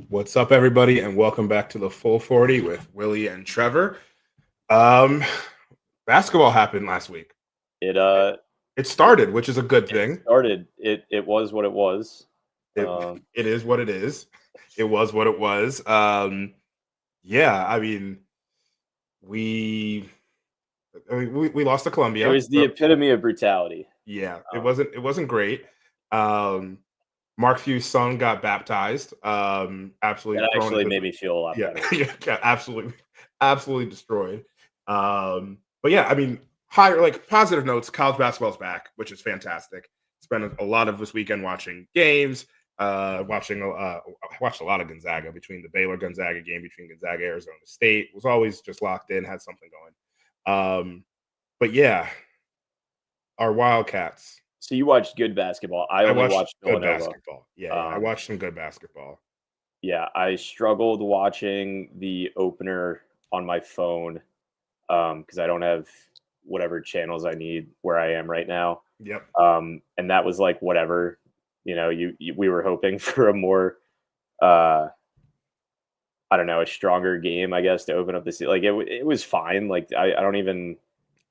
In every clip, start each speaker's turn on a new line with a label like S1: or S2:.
S1: What's up, everybody, and welcome back to the Full 40 with Willie and Trevor. Um, Basketball happened last week.
S2: It
S1: It started, which is a good
S2: it
S1: thing.
S2: started. It was what it was.
S1: It is what it is. It was what it was. Yeah, we we lost to
S2: It
S1: Columbia.
S2: was the epitome of brutality.
S1: Yeah, it wasn't great. Mark Few's son got baptized. Absolutely
S2: That
S1: thrown
S2: actually
S1: into
S2: made me feel a lot
S1: yeah,
S2: better.
S1: yeah, absolutely destroyed. But yeah, higher like positive notes. College basketball's back, which is fantastic. Spent a lot of this weekend watching games. I watched a lot of Gonzaga between the Baylor Gonzaga game between Gonzaga Arizona State. Was always just locked in, had something going. But yeah, our Wildcats.
S2: So you watched good basketball. I only watched
S1: good
S2: Villanova.
S1: basketball. Yeah, I watched some good basketball.
S2: Yeah, I struggled watching the opener on my phone because I don't have whatever channels I need where I am right now.
S1: Yep.
S2: And that was like whatever. We were hoping for a more I don't know, a stronger game, I guess, to open up the season. Like it was fine. Like I don't even.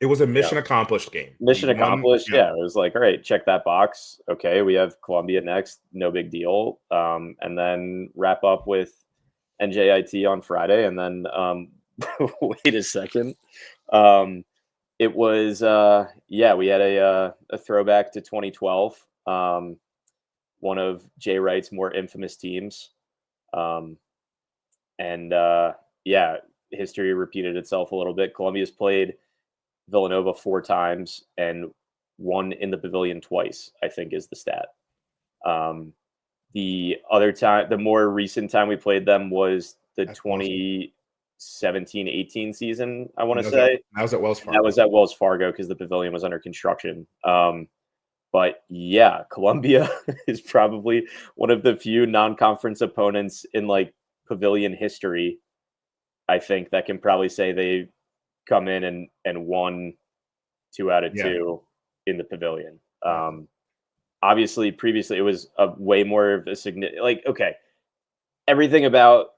S1: It was a mission accomplished game.
S2: Mission accomplished. Yeah, it was like, all right, check that box. Okay, we have Columbia next. No big deal. And then wrap up with NJIT on Friday, and then wait a second. It was we had a throwback to 2012. One of Jay Wright's more infamous teams. History repeated itself a little bit. Columbia's played Villanova 4 times and won in the pavilion twice, I think is the stat. The other time, the more recent time we played them was the 2017-18 season, I want to say.
S1: That was at Wells Fargo.
S2: That was at Wells Fargo because the pavilion was under construction. But yeah, Columbia is probably one of the few non-conference opponents in like pavilion history, I think, that can probably say they come in and won 2 out of 2 in the pavilion. Obviously, previously it was a way more of a significant, like, okay, everything about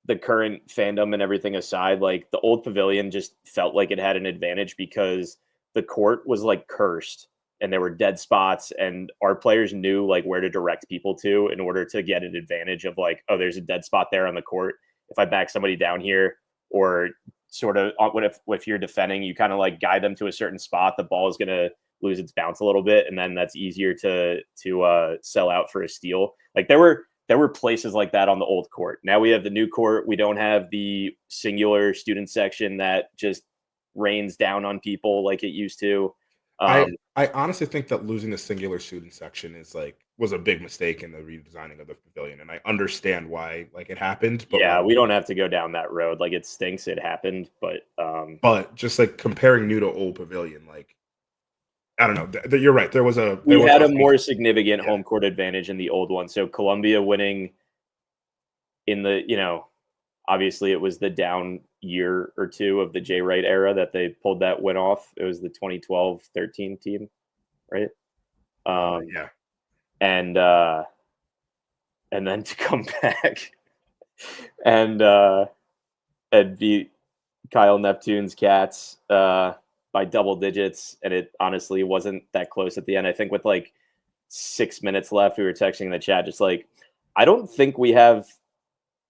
S2: the current fandom and everything aside, like the old pavilion just felt like it had an advantage because the court was like cursed and there were dead spots and our players knew like where to direct people to in order to get an advantage of like, oh, there's a dead spot there on the court. If I back somebody down here, or sort of if you're defending, you kind of like guide them to a certain spot, the ball is going to lose its bounce a little bit. And then that's easier to sell out for a steal. Like there were places like that on the old court. Now we have the new court. We don't have the singular student section that just rains down on people like it used to.
S1: I honestly think that losing the singular student section was a big mistake in the redesigning of the pavilion, and I understand why it happened. But
S2: yeah, we don't have to go down that road. Like it stinks, it happened,
S1: but just like comparing new to old pavilion, like I don't know. You're right.
S2: We had a more significant home court advantage in the old one. So Columbia winning in the obviously it was the down year or two of the Jay Wright era that they pulled that win off. It was the 2012-13 team, right? And then to come back and beat Kyle Neptune's Cats by double digits, and it honestly wasn't that close at the end. I think with like 6 minutes left, we were texting in the chat just like, I don't think we have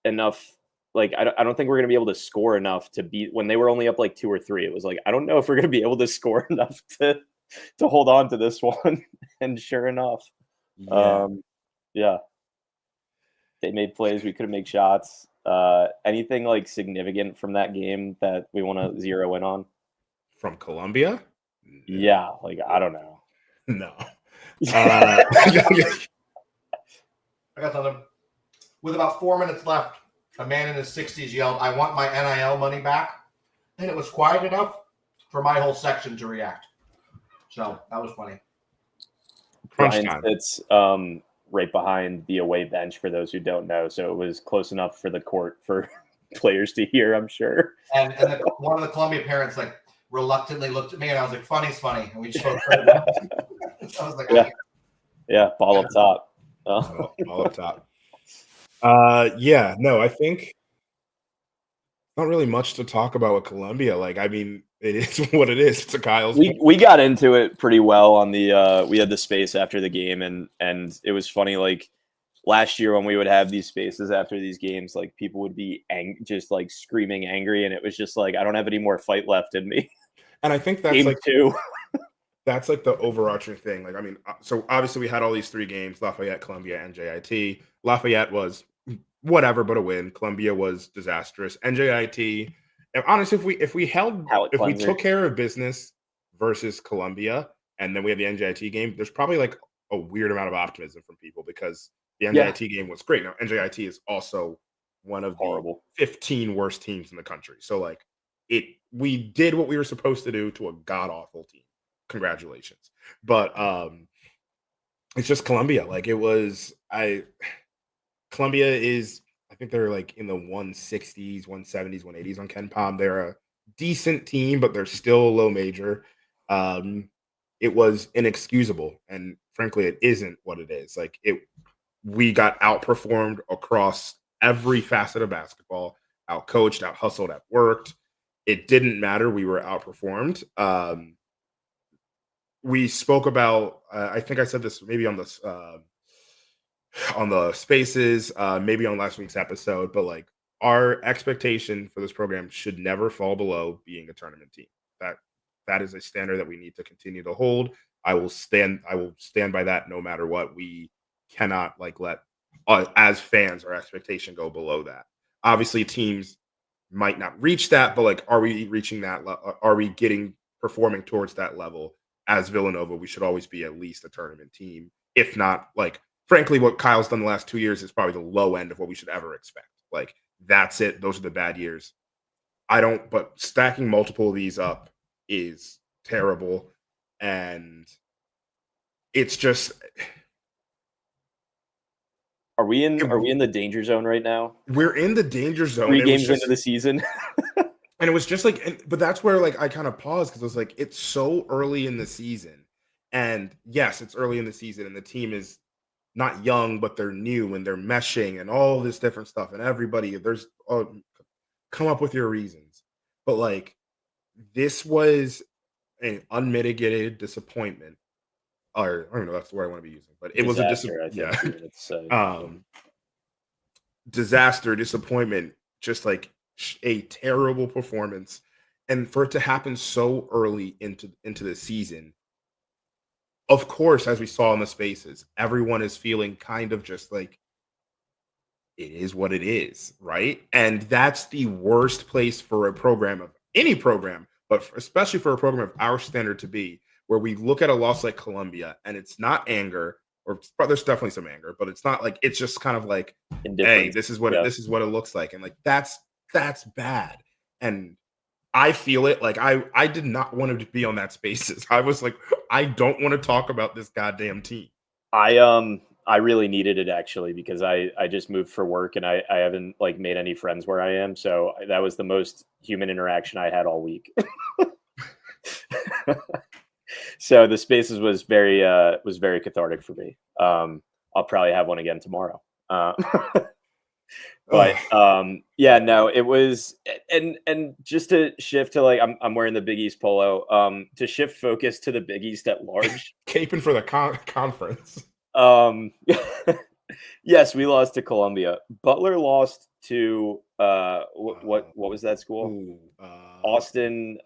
S2: enough. Like, I don't think we're going to be able to score enough to beat when they were only up like 2 or 3. It was like, I don't know if we're going to be able to score enough to hold on to this one. And sure enough, they made plays. We couldn't make shots. Anything like significant from that game that we want to zero in on?
S1: From Columbia?
S2: Yeah, like I don't know.
S1: No.
S3: I got something. With about 4 minutes left, a man in his 60s yelled, "I want my NIL money back." And it was quiet enough for my whole section to react. So that was funny.
S2: It's right behind the away bench for those who don't know. So it was close enough for the court for players to hear, I'm sure.
S3: And one of the Columbia parents like reluctantly looked at me and I was like, "Funny's funny." And we just both heard it. I was like,
S2: yeah, ball up top.
S1: Ball up top. Yeah, no, I think not really much to talk about with Columbia. Like, I mean, it is what it is. To Kyle's point.
S2: We got into it pretty well on the we had the space after the game, and it was funny, like last year when we would have these spaces after these games, like people would be just like screaming angry, and it was just like I don't have any more fight left in me.
S1: And I think that's
S2: Game
S1: like
S2: 2.
S1: that's like the overarching thing. Like, I mean, so obviously we had all these 3 games: Lafayette, Columbia, and JIT. Lafayette was whatever but a win. Columbia was disastrous. NJIT. And honestly,
S2: Palate
S1: if we
S2: cleanser.
S1: took care of business versus Columbia, and then we had the NJIT game, there's probably like a weird amount of optimism from people because the NJIT game was great. Now NJIT is also one of the
S2: Horrible.
S1: 15 worst teams in the country. So like we did what we were supposed to do to a god awful team. Congratulations. But it's just Columbia. Like Columbia is, I think they're like in the 160s, 170s, 180s on Ken Palm. They're a decent team, but they're still a low major. It was inexcusable, and frankly, it isn't what it is. Like we got outperformed across every facet of basketball, out coached, out hustled, out worked. It didn't matter. We were outperformed. We spoke about, I think I said this maybe on the spaces, maybe on last week's episode, but like our expectation for this program should never fall below being a tournament team. That is a standard that we need to continue to hold. I will stand by that no matter what. We cannot like let as fans our expectation go below that. Obviously teams might not reach that, but like are we reaching that are we performing towards that level? As Villanova, we should always be at least a tournament team, if not like frankly, what Kyle's done the last 2 years is probably the low end of what we should ever expect. Like, that's it. Those are the bad years. But stacking multiple of these up is terrible. And it's just.
S2: Are we in the danger zone right now?
S1: We're in the danger zone.
S2: 3 games into the season.
S1: And it was just like, but that's where like I kind of paused because I was like, it's so early in the season. And yes, it's early in the season, and the team is not young, but they're new and they're meshing and all this different stuff. And everybody, come up with your reasons. But like, this was an unmitigated disappointment. Or I don't know, that's the word I want to be using, but it was a disaster, disappointment, just like a terrible performance. And for it to happen so early into the season, of course, as we saw in the spaces, everyone is feeling kind of just like it is what it is, right? And that's the worst place for a program of any program, but especially for a program of our standard to be, where we look at a loss like Columbia and it's not anger, or there's definitely some anger, but it's not like it's just kind of like, hey, this is what it looks like, and like that's bad. And I feel it. Like I did not want to be on that spaces. I was like, I don't want to talk about this goddamn team.
S2: I really needed it actually because I just moved for work and I haven't like made any friends where I am. So that was the most human interaction I had all week. So the spaces was very cathartic for me. I'll probably have one again tomorrow. But yeah, no, it was, and just to shift to like, I'm wearing the Big East polo, to shift focus to the Big East at large.
S1: Caping for the conference.
S2: Yes, we lost to Columbia. Butler lost to, what was that school? Austin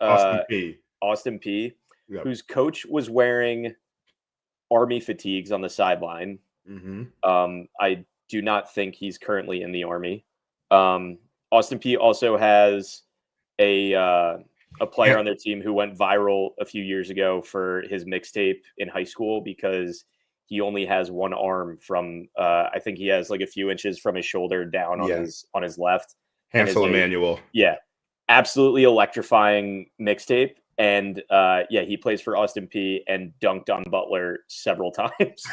S2: P. Austin P, yep. Whose coach was wearing Army fatigues on the sideline.
S1: Mm-hmm.
S2: I do not think he's currently in the Army. Austin P also has a player on their team who went viral a few years ago for his mixtape in high school because he only has one arm from I think he has like a few inches from his shoulder down on his left.
S1: Hansel Emmanuel.
S2: Yeah. Absolutely electrifying mixtape. And he plays for Austin P and dunked on Butler several times.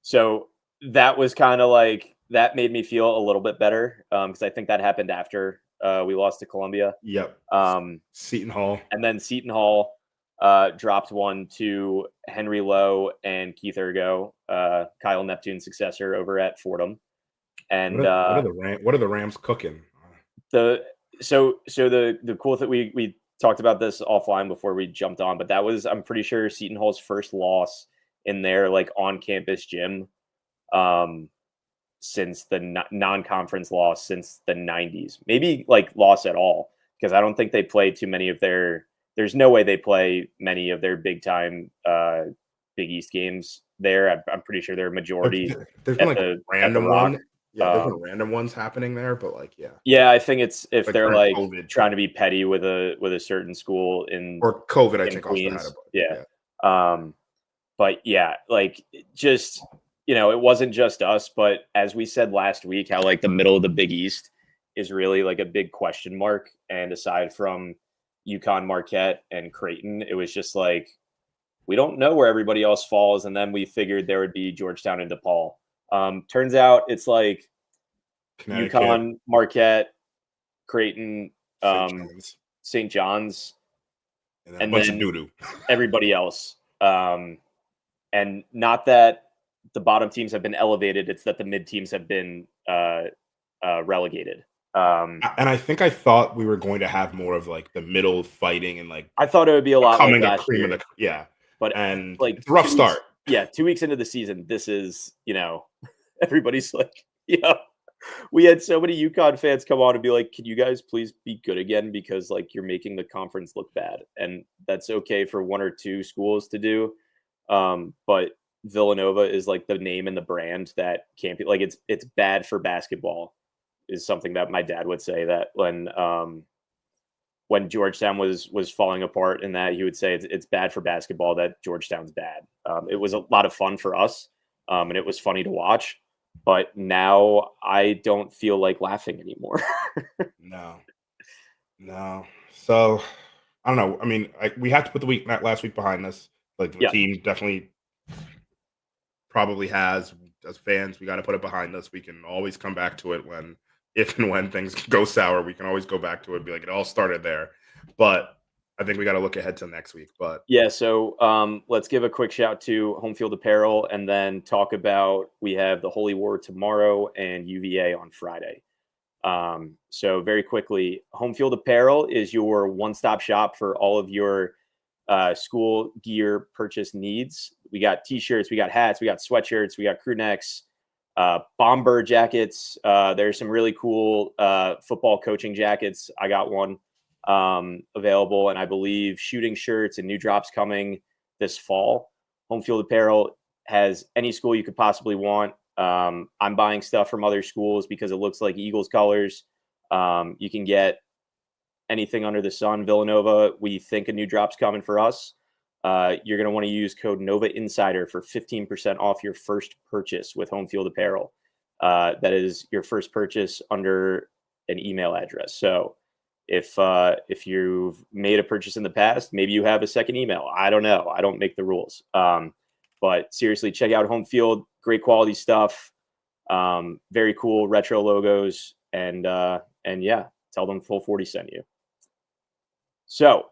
S2: So that was kind of like, that made me feel a little bit better because I think that happened after we lost to Columbia.
S1: Yep. Seton Hall.
S2: And then Seton Hall dropped one to Henry Lowe and Keith Ergo, Kyle Neptune's successor over at Fordham. And
S1: what are the Rams cooking?
S2: the cool thing, we talked about this offline before we jumped on, but that was, I'm pretty sure, Seton Hall's first loss in their like on campus gym since the non-conference loss since the 90s, maybe like loss at all, because I don't think they play too many of there's no way they play many of their big time Big East games there. I'm pretty sure they're a majority.
S1: There's been like a random one. Yeah, there's been
S2: Um,
S1: random ones happening there, but like, yeah.
S2: Yeah, I think it's if
S1: Like
S2: they're
S1: during
S2: like
S1: COVID.
S2: trying to be petty with a certain school in
S1: Or COVID, I
S2: in
S1: think also had
S2: Queens.
S1: a
S2: Yeah. But yeah, like just, it wasn't just us, but as we said last week, how like the middle of the Big East is really like a big question mark. And aside from UConn, Marquette, and Creighton, it was just like, we don't know where everybody else falls. And then we figured there would be Georgetown and DePaul. Turns out it's like UConn, Marquette, Creighton, St. John's,
S1: and then a bunch of doo-doo.
S2: Everybody else. And not that the bottom teams have been elevated, it's that the mid teams have been relegated.
S1: And I think I thought we were going to have more of like the middle fighting and like
S2: I thought it would be a lot
S1: coming
S2: like
S1: a
S2: last
S1: cream
S2: year.
S1: of the
S2: but
S1: and
S2: like
S1: it's a rough start.
S2: 2 weeks into the season, this is everybody's like, we had so many UConn fans come on and be like, can you guys please be good again, because like you're making the conference look bad. And that's okay for one or two schools to do, but Villanova is like the name and the brand that can't be like, it's bad for basketball is something that my dad would say, that when Georgetown was falling apart, and that he would say it's bad for basketball that Georgetown's bad. It was a lot of fun for us, and it was funny to watch, but now I don't feel like laughing anymore.
S1: No. So I don't know. I mean, we have to put last week behind us. Like the team definitely probably has. As fans, we got to put it behind us. We can always come back to it if and when things go sour. We can always go back to it and be like, it all started there. But I think we got to look ahead to next week. But
S2: yeah, so let's give a quick shout to Home Field Apparel, and then talk about, we have the Holy War tomorrow and UVA on Friday. So very quickly, Home Field Apparel is your one-stop shop for all of your school gear purchase needs. We got t-shirts, we got hats, we got sweatshirts, we got crew necks, bomber jackets. There's some really cool football coaching jackets. I got one available, and I believe shooting shirts and new drops coming this fall. Home Field Apparel has any school you could possibly want. I'm buying stuff from other schools because it looks like Eagles colors. You can get anything under the sun. Villanova, we think a new drop's coming for us. You're going to want to use code Nova Insider for 15% off your first purchase with Home Field Apparel. That is your first purchase under an email address. So if you've made a purchase in the past, maybe you have a second email. I don't know. I don't make the rules. But seriously, check out Home Field. Great quality stuff. Very cool retro logos. And yeah, tell them Full 40 sent you. So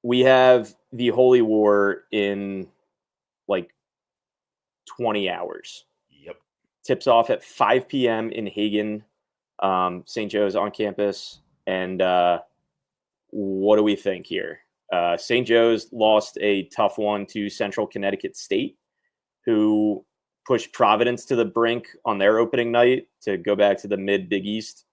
S2: we have the Holy War in like 20 hours.
S1: Yep.
S2: Tips off at 5 p.m. in Hagen. St. Joe's on campus. And what do we think here? St. Joe's lost a tough one to Central Connecticut State, who pushed Providence to the brink on their opening night to go back to the mid Big East.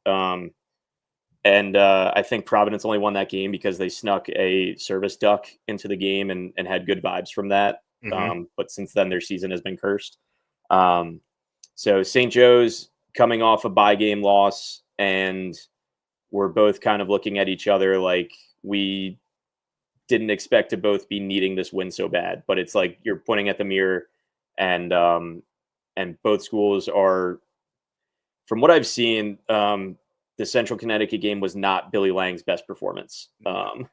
S2: And I think Providence only won that game because they snuck a service duck into the game and had good vibes from that. Mm-hmm. But since then, their season has been cursed. So St. Joe's coming off a bye game loss, and we're both kind of looking at each other like we didn't expect to both be needing this win so bad. But it's like you're pointing at the mirror, and both schools are, from what I've seen, the Central Connecticut game was not Billy Lang's best performance. I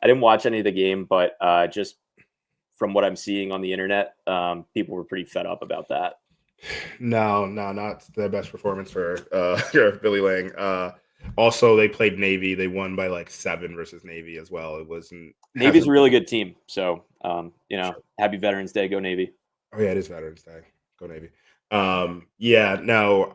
S2: didn't watch any of the game, but just from what I'm seeing on the internet, people were pretty fed up about that.
S1: No, not the best performance for Billy Lang. Also, they played Navy. They won by like 7 versus Navy as well. It wasn't.
S2: Navy's a really good team. So, Happy Veterans Day. Go Navy.
S1: Oh yeah, it is Veterans Day. Go Navy. Yeah, no,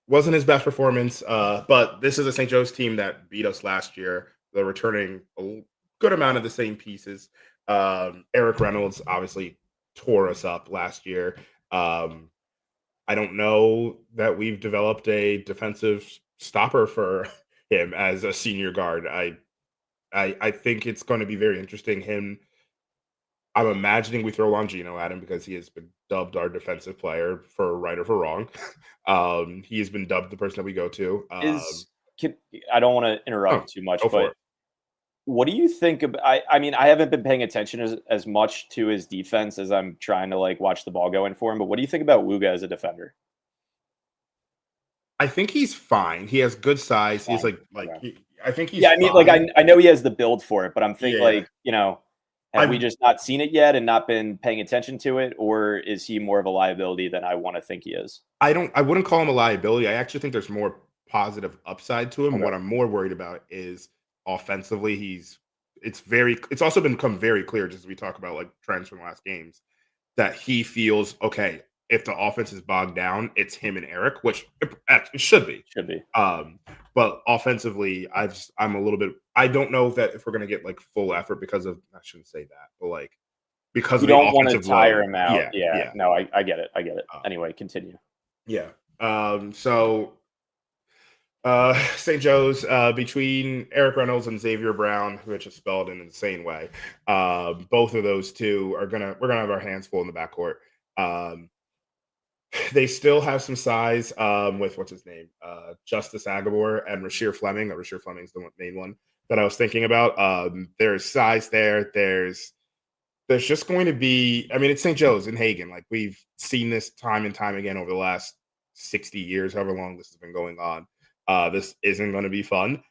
S1: wasn't his best performance. But this is a St. Joe's team that beat us last year. They're returning a good amount of the same pieces. Eric Reynolds obviously tore us up last year. I don't know that we've developed a defensive stopper for him as a senior guard. I think it's going to be very interesting. I'm imagining we throw Longino at him because he has been dubbed our defensive player for right or for wrong. He has been dubbed the person that we go to.
S2: I don't want to interrupt too much,
S1: Go for
S2: but
S1: it.
S2: what do you think about? I mean, I haven't been paying attention as much to his defense as I'm trying to like watch the ball go in for him. But what do you think about Wuga as a defender?
S1: I think he's fine. He has good size. He's
S2: Fine.
S1: like
S2: Okay.
S1: I think he's
S2: Yeah, I mean, like
S1: fine.
S2: I know he has the build for it, but I'm thinking
S1: Yeah.
S2: like have we
S1: I'm
S2: just not seen it yet and not been paying attention to it, or is he more of a liability than I want to think he is?
S1: I wouldn't call him a liability. I actually think there's more positive upside to him.
S2: Okay.
S1: What I'm more worried about is offensively, it's also become very clear, just as we talk about like trends from the last games, that he feels okay. If the offense is bogged down, it's him and Eric, which it should be.
S2: Should be.
S1: But offensively, I'm a little bit. I don't know that if we're going to get like full effort because of. I shouldn't say that, but like because
S2: You
S1: of the
S2: don't want to
S1: offensive
S2: tire
S1: load.
S2: him out. Yeah. No, I get it. I get it.
S1: Um,
S2: Anyway, continue.
S1: Yeah. So St. Joe's between Eric Reynolds and Xavier Brown, which is spelled in an insane way. Both of those two we're gonna have our hands full in the backcourt. They still have some size with what's his name, Justice Agabor and Rasheer Fleming. Rasheer Fleming's the main one that I was thinking about. There's size there. There's just going to be. I mean, it's St. Joe's in Hagen. Like we've seen this time and time again over the last 60 years, however long this has been going on. This isn't going to be fun.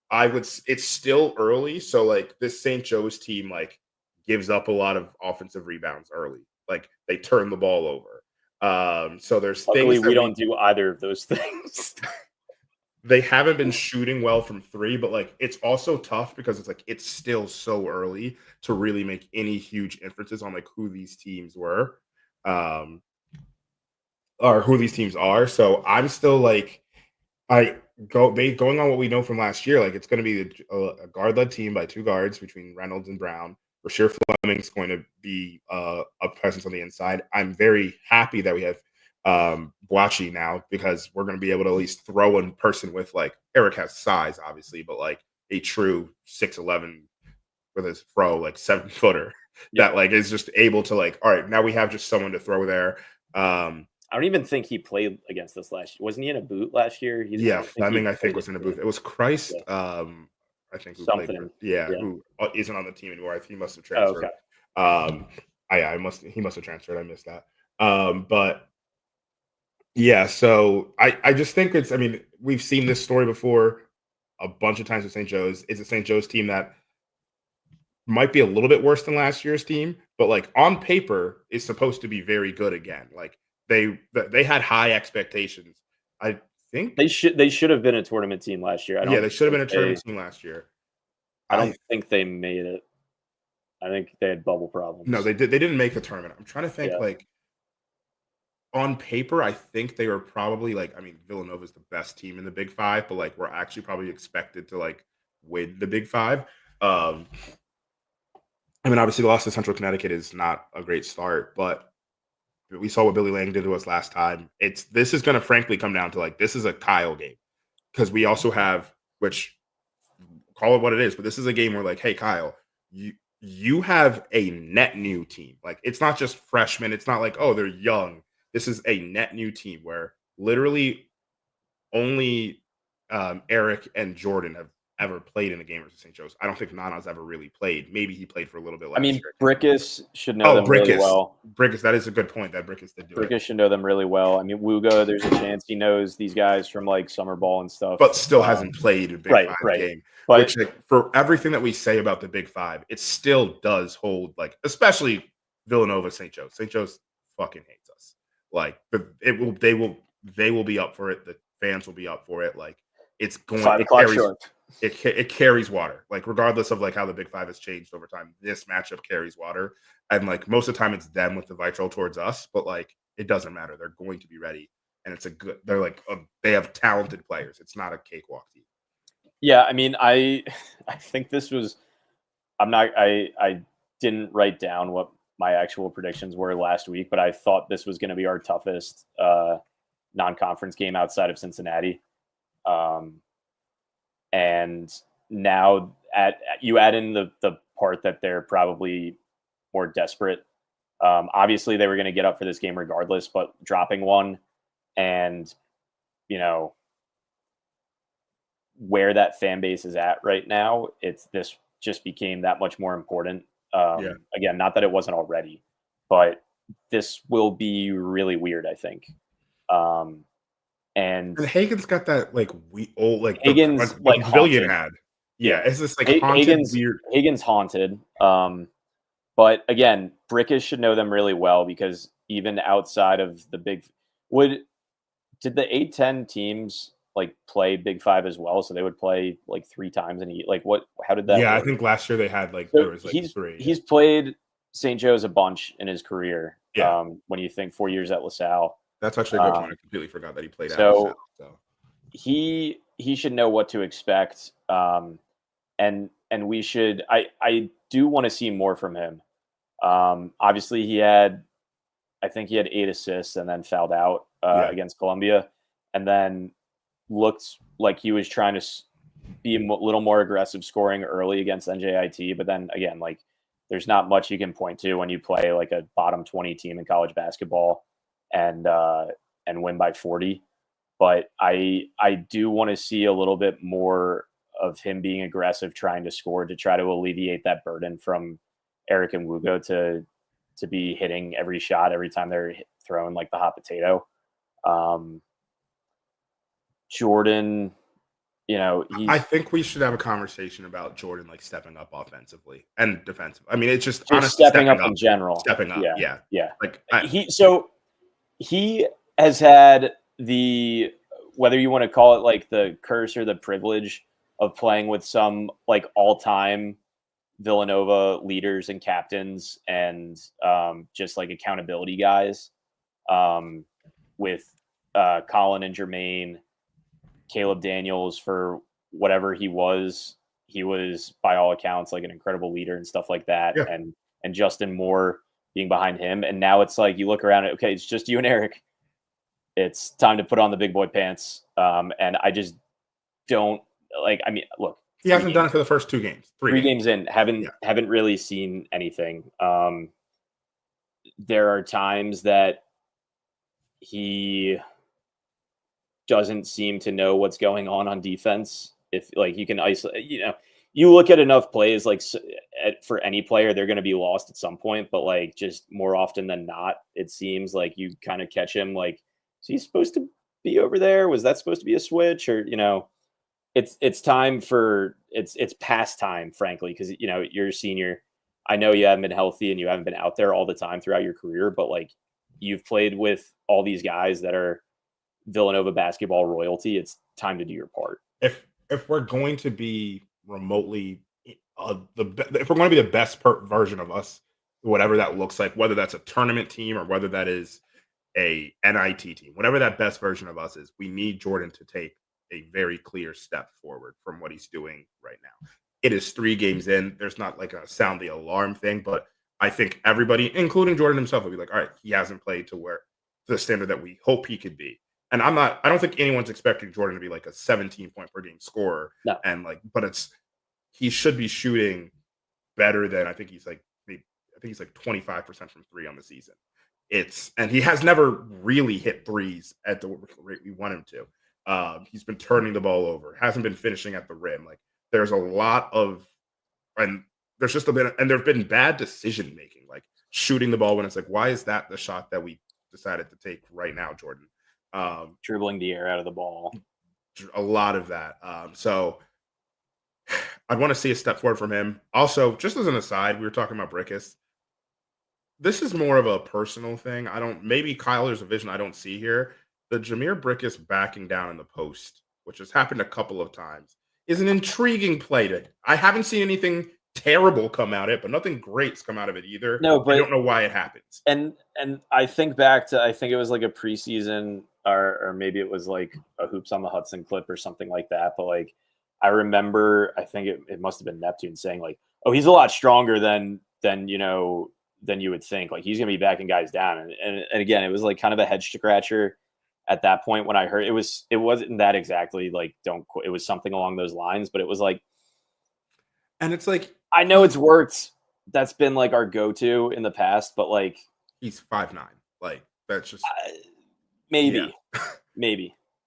S1: It's still early, so like this St. Joe's team like gives up a lot of offensive rebounds early. Like they turn the ball over. So there's
S2: Luckily,
S1: things that
S2: we don't do either of those things.
S1: they haven't been shooting well from three, but like it's also tough because it's like it's still so early to really make any huge inferences on like who these teams were, or who these teams are. So I'm still like going on what we know from last year. Like it's going to be a guard led team by two guards between Reynolds and Brown. Rasheer Fleming's going to be a presence on the inside. I'm very happy that we have Boachi now because we're going to be able to at least throw in person with like Eric has size, obviously, but like a true 6'11" with his throw, like 7-footer that like is just able to like, all right, now we have just someone to throw there.
S2: I don't even think he played against us last year. Wasn't he in a boot last year?
S1: Fleming, I think, was in a booth. It was Christ.
S2: Yeah.
S1: I think who
S2: Something.
S1: played who isn't on the team anymore. I think he must have
S2: Oh,
S1: transferred.
S2: okay.
S1: He must have transferred. I missed that. But yeah, so I just think I mean, we've seen this story before a bunch of times with St. Joe's. It's a St. Joe's team that might be a little bit worse than last year's team, but like on paper is supposed to be very good again. Like they had high expectations. I think
S2: They should have been a tournament team last year.
S1: they should have been a tournament team last year.
S2: I don't think they made it. I think they had bubble problems.
S1: No, they didn't make the tournament. I'm trying to think like on paper, I think they were probably like, I mean, Villanova's the best team in the Big Five, but like we're actually probably expected to like win the Big Five. I mean, obviously the loss to Central Connecticut is not a great start, but we saw what Billy Lang did to us last time. This is going to frankly come down to like, this is a Kyle game because we also have, which call it what it is, but this is a game where like, hey, Kyle, you have a net new team. Like it's not just freshmen. It's not like, oh, they're young. This is a net new team where literally only Eric and Jordan have ever played in a game versus St. Joe's. I don't think Nana's ever really played. Maybe he played for a little bit last year.
S2: Brickus should know them really well.
S1: Brickus, that is a good point that Brickus did do it.
S2: Brickus should know them really well. I mean, Wuga, there's a chance he knows these guys from like summer ball and stuff.
S1: But still hasn't played a Big Five game. But which, like, for everything that we say about the Big Five, it still does hold, like, especially Villanova, St. Joe's. St. Joe's fucking hates us. Like, they will be up for it. The fans will be up for it. Like, it's going
S2: 5 o'clock short.
S1: It carries water. Like, regardless of like how the Big Five has changed over time, this matchup carries water. And like most of the time it's them with the vitriol towards us, but like it doesn't matter. They're going to be ready. and it's they're like they have talented players. It's not a cakewalk team.
S2: Yeah, I mean, I think this was. I didn't write down what my actual predictions were last week, but I thought this was going to be our toughest non-conference game outside of Cincinnati. And now you add in the part that they're probably more desperate. Obviously, they were going to get up for this game regardless, but dropping one and, where that fan base is at right now, this just became that much more important. Again, not that it wasn't already, but this will be really weird, I think. And
S1: Hagen's got that
S2: Hagen's
S1: the pavilion
S2: haunted.
S1: had. Yeah, it's this haunted, weird.
S2: Hagen's haunted. But again, Brickish should know them really well because even outside of the did the A10 teams play Big Five as well? So they would play 3 times how did that?
S1: Yeah,
S2: work?
S1: I think last year they had
S2: So
S1: there was 3.
S2: He's played St. Joe's a bunch in his career.
S1: Yeah.
S2: When you think 4 years at LaSalle.
S1: That's actually a good point. I completely forgot that he played at
S2: so
S1: LaSalle. So
S2: he should know what to expect. And we should. I do want to see more from him. Obviously, I think he had 8 assists and then fouled out against Columbia, and then looked like he was trying to be a little more aggressive scoring early against NJIT. But then again, there's not much you can point to when you play a bottom 20 team in college basketball and win by 40. But I do want to see a little bit more of him being aggressive, trying to score to try to alleviate that burden from Eric and Wugo to be hitting every shot every time they're throwing the hot potato. Jordan,
S1: I think we should have a conversation about Jordan stepping up offensively and defensively. I mean, it's just honestly
S2: stepping up in general.
S1: Stepping up, yeah.
S2: He has had the, whether you want to call it the curse or the privilege of playing with some all-time Villanova leaders and captains and just accountability guys with Colin and Jermaine, Caleb Daniels for whatever he was by all accounts an incredible leader and stuff like that.
S1: Yeah.
S2: And Justin Moore being behind him. And now it's you look around and okay, it's just you and Eric. It's time to put on the big boy pants. And I just don't look,
S1: he hasn't done it for the first 2 games.
S2: 3 games in, haven't really seen anything. There are times that he doesn't seem to know what's going on defense. If you can isolate, you look at enough plays for any player, they're going to be lost at some point. But just more often than not, it seems you kind of catch him. Is he supposed to be over there? Was that supposed to be a switch? Or it's time for it's past time, frankly, because you're a senior. I know you haven't been healthy and you haven't been out there all the time throughout your career, but you've played with all these guys that are Villanova basketball royalty. It's time to do your part.
S1: If we're going to be remotely if we're going to be the best version of us, whatever that looks like, whether that's a tournament team or whether that is a NIT team, whatever that best version of us is, we need Jordan to take a very clear step forward from what he's doing right now. It is 3 games in. There's not a sound the alarm thing, but I think everybody, including Jordan himself, will be all right, he hasn't played to the standard that we hope he could be. And I don't think anyone's expecting Jordan to be a 17-point per game scorer.
S2: No.
S1: And but he should be shooting better than I think he's 25% from 3 on the season. And he has never really hit threes at the rate we want him to. He's been turning the ball over, hasn't been finishing at the rim. There's a lot of, and there's just a bit, and there've been bad decision making, shooting the ball when it's why is that the shot that we decided to take right now, Jordan?
S2: Dribbling the air out of the ball.
S1: A lot of that. So I'd want to see a step forward from him. Also, just as an aside, we were talking about Brickus. This is more of a personal thing. Maybe Kyler's a vision I don't see here. The Jameer Brickus backing down in the post, which has happened a couple of times, is an intriguing play. I haven't seen anything terrible come out of it, but nothing great's come out of it either.
S2: No, but
S1: I don't know why it happens.
S2: And I think back to, I think it was a preseason or maybe it was like a Hoops on the Hudson clip or something like that. But like, I remember, I think it must have been Neptune saying like, "Oh, he's a lot stronger than you would think. Like he's gonna be backing guys down." And again, it was like kind of a head scratcher at that point when I heard it wasn't that exactly like it was something along those lines, but it was like,
S1: and it's like
S2: I know it's worked. That's been like our go-to in the past, but like
S1: he's 5'9". Like that's just
S2: maybe.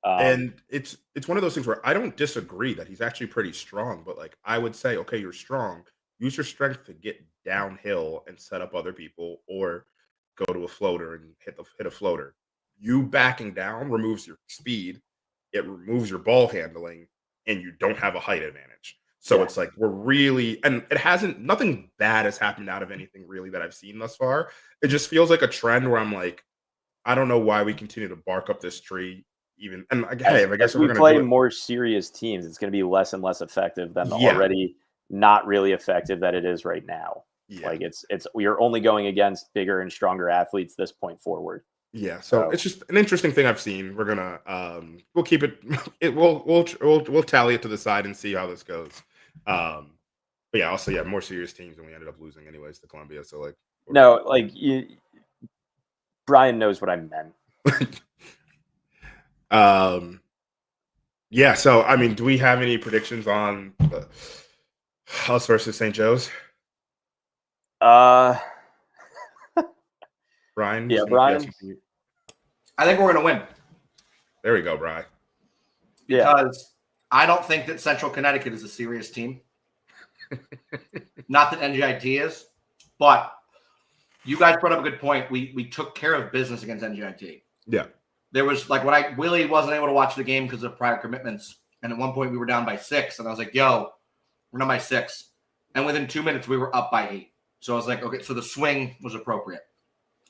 S1: And it's one of those things where I don't disagree that he's actually pretty strong, but like I would say, okay, you're strong. Use your strength to get downhill and set up other people, or go to a floater and hit a floater. You backing down removes your speed, it removes your ball handling, and you don't have a height advantage. So it's like we're really, and nothing bad has happened out of anything really that I've seen thus far. It just feels like a trend where I'm like, I don't know why we continue to bark up this tree. Even and hey, I guess
S2: as we
S1: we're
S2: play
S1: gonna
S2: more serious teams, it's going to be less and less effective than the already not really effective that it is right now. Yeah. Like we are only going against bigger and stronger athletes this point forward.
S1: Yeah, so it's just an interesting thing I've seen. We're gonna we'll keep it. We'll tally it to the side and see how this goes. But yeah, also more serious teams, and we ended up losing anyways to Columbia. So like,
S2: no, like Brian knows what I meant.
S1: Yeah. So I mean, do we have any predictions on us versus St. Joe's? Brian.
S2: Yeah, Brian.
S3: I think we're gonna win.
S1: There we go, Brian.
S3: Because I don't think that Central Connecticut is a serious team. Not that NJIT is, but you guys brought up a good point. We took care of business against NJIT.
S1: Yeah.
S3: There was like Willie wasn't able to watch the game because of prior commitments. And at one point we were down by 6. And I was like, yo, we're down by 6. And within 2 minutes we were up by 8. So I was like, okay, so the swing was appropriate.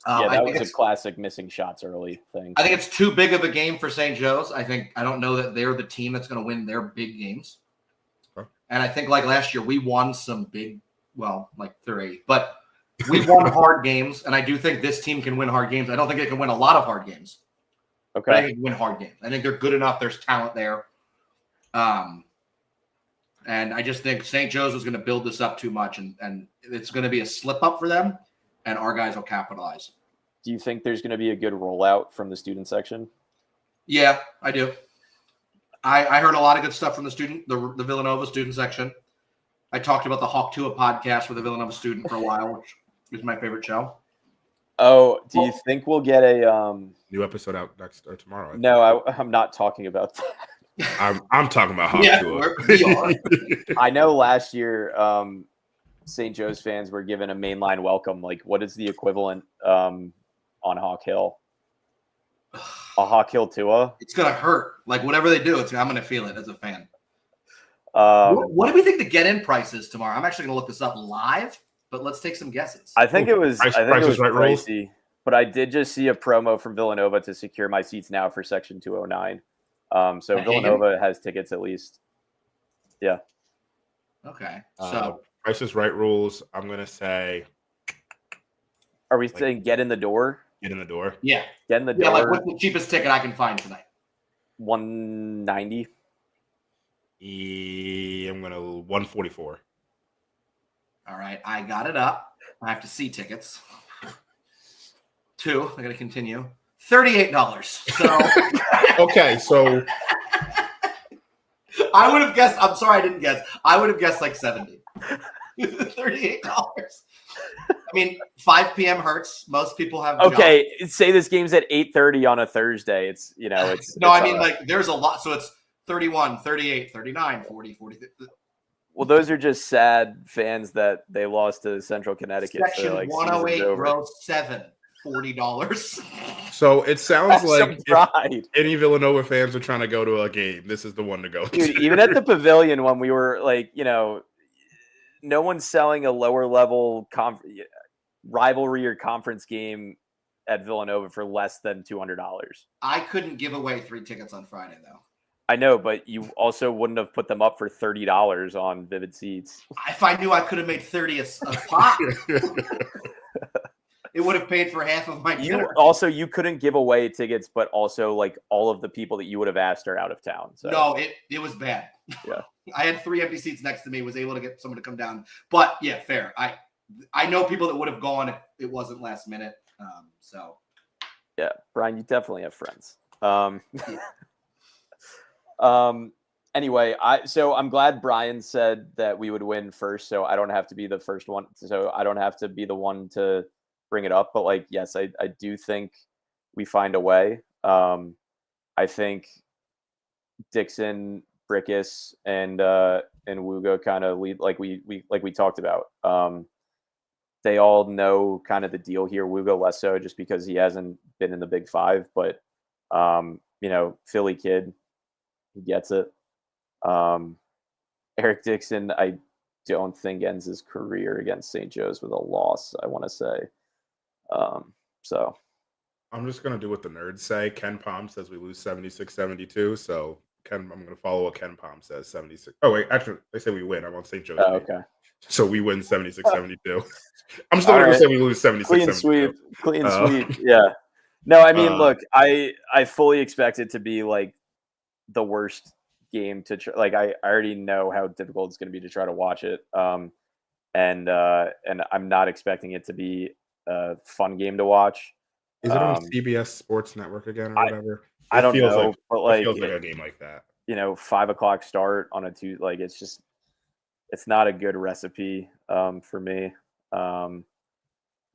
S2: That was a classic missing shots early thing.
S3: I think it's too big of a game for St. Joe's. I don't know that they're the team that's going to win their big games. Huh. And I think like last year we won some big, like 3, but we won hard games. And I do think this team can win hard games. I don't think they can win a lot of hard games.
S2: Okay.
S3: But I think they can win hard games. I think they're good enough. There's talent there. And I just think St. Joe's is going to build this up too much, and it's going to be a slip up for them, and our guys will capitalize.
S2: Do you think there's going to be a good rollout from the student section?
S3: Yeah, I do. I heard a lot of good stuff from the Villanova student section. I talked about the Hawk Tua podcast with a Villanova student for a while, which is my favorite show.
S2: Oh, do you think we'll get a
S1: new episode out next or tomorrow?
S2: No, I'm not talking about that.
S1: I'm talking about Hawk Tua.
S2: I know last year St. Joe's fans were given a mainline welcome. Like, what is the equivalent on Hawk Hill? A Hawk Hill Tua?
S3: It's gonna hurt. Like whatever they do, I'm gonna feel it as a fan. What do we think the get-in price is tomorrow? I'm actually gonna look this up live, but let's take some guesses.
S2: I think it was
S1: right
S2: pricey, but I did just see a promo from Villanova to secure my seats now for Section 209. So Villanova has tickets at least. Yeah.
S3: Okay. So
S1: Price is Right rules. I'm gonna say.
S2: Are we saying get in the door?
S1: Get in the door.
S3: Yeah.
S2: Get in the door.
S3: Yeah, like what's the cheapest ticket I can find tonight?
S2: $190.
S1: I'm gonna 144.
S3: All right, I got it up. I have to see tickets. 2, I gotta continue. $38. So
S1: okay, so
S3: I would have guessed. I'm sorry, I didn't guess. I would have guessed like 70. $38. I mean, 5 p.m. hurts. Most people have.
S2: Okay, say this game's at 8:30 on a Thursday. It's it's
S3: no. I mean, like there's a lot. So it's 31, 38, 39, 40, 40.
S2: Well, those are just sad fans that they lost to Central Connecticut.
S3: Section 108, row 7, $40.
S1: So it sounds like
S2: if
S1: any Villanova fans are trying to go to a game, this is the one to go to.
S2: Dude, even at the Pavilion when we were like, no one's selling a lower level rivalry or conference game at Villanova for less than $200.
S3: I couldn't give away 3 tickets on Friday, though.
S2: I know, but you also wouldn't have put them up for $30 on Vivid Seats.
S3: If I knew I could have made 30 a pop. It would have paid for half of my dinner.
S2: You couldn't give away tickets, but also like all of the people that you would have asked are out of town. So.
S3: No, it was bad.
S2: Yeah.
S3: I had 3 empty seats next to me, was able to get someone to come down. But yeah, fair. I know people that would have gone if it wasn't last minute. So
S2: yeah, Brian, you definitely have friends. Anyway, I'm glad Brian said that we would win first, so I don't have to be the first one. So I don't have to be the one to bring it up. But like, yes, I do think we find a way. I think Dixon, Brickus, and Wugo kind of lead like we talked about. They all know kind of the deal here. Wugo less so, just because he hasn't been in the Big Five, but Philly kid, he gets it. Eric Dixon, I don't think ends his career against St. Joe's with a loss, I want to say. So
S1: I'm just going to do what the nerds say. Ken Palm says we lose 76-72. So I'm going to follow what Ken Palm says, 76. Oh, wait, actually, they say we win. I'm on St. Joe's.
S2: Oh, okay.
S1: So we win 76-72. I'm still going to say we lose 76-72.
S2: Clean sweep. Yeah. No, I mean, look, I fully expect it to be like the worst game to like. I already know how difficult it's going to be to try to watch it. And I'm not expecting it to be a fun game to watch.
S1: Is it on CBS Sports Network again or whatever?
S2: I don't know, but like
S1: it feels like a game like that.
S2: 5:00 start on a Tuesday. Like it's not a good recipe for me.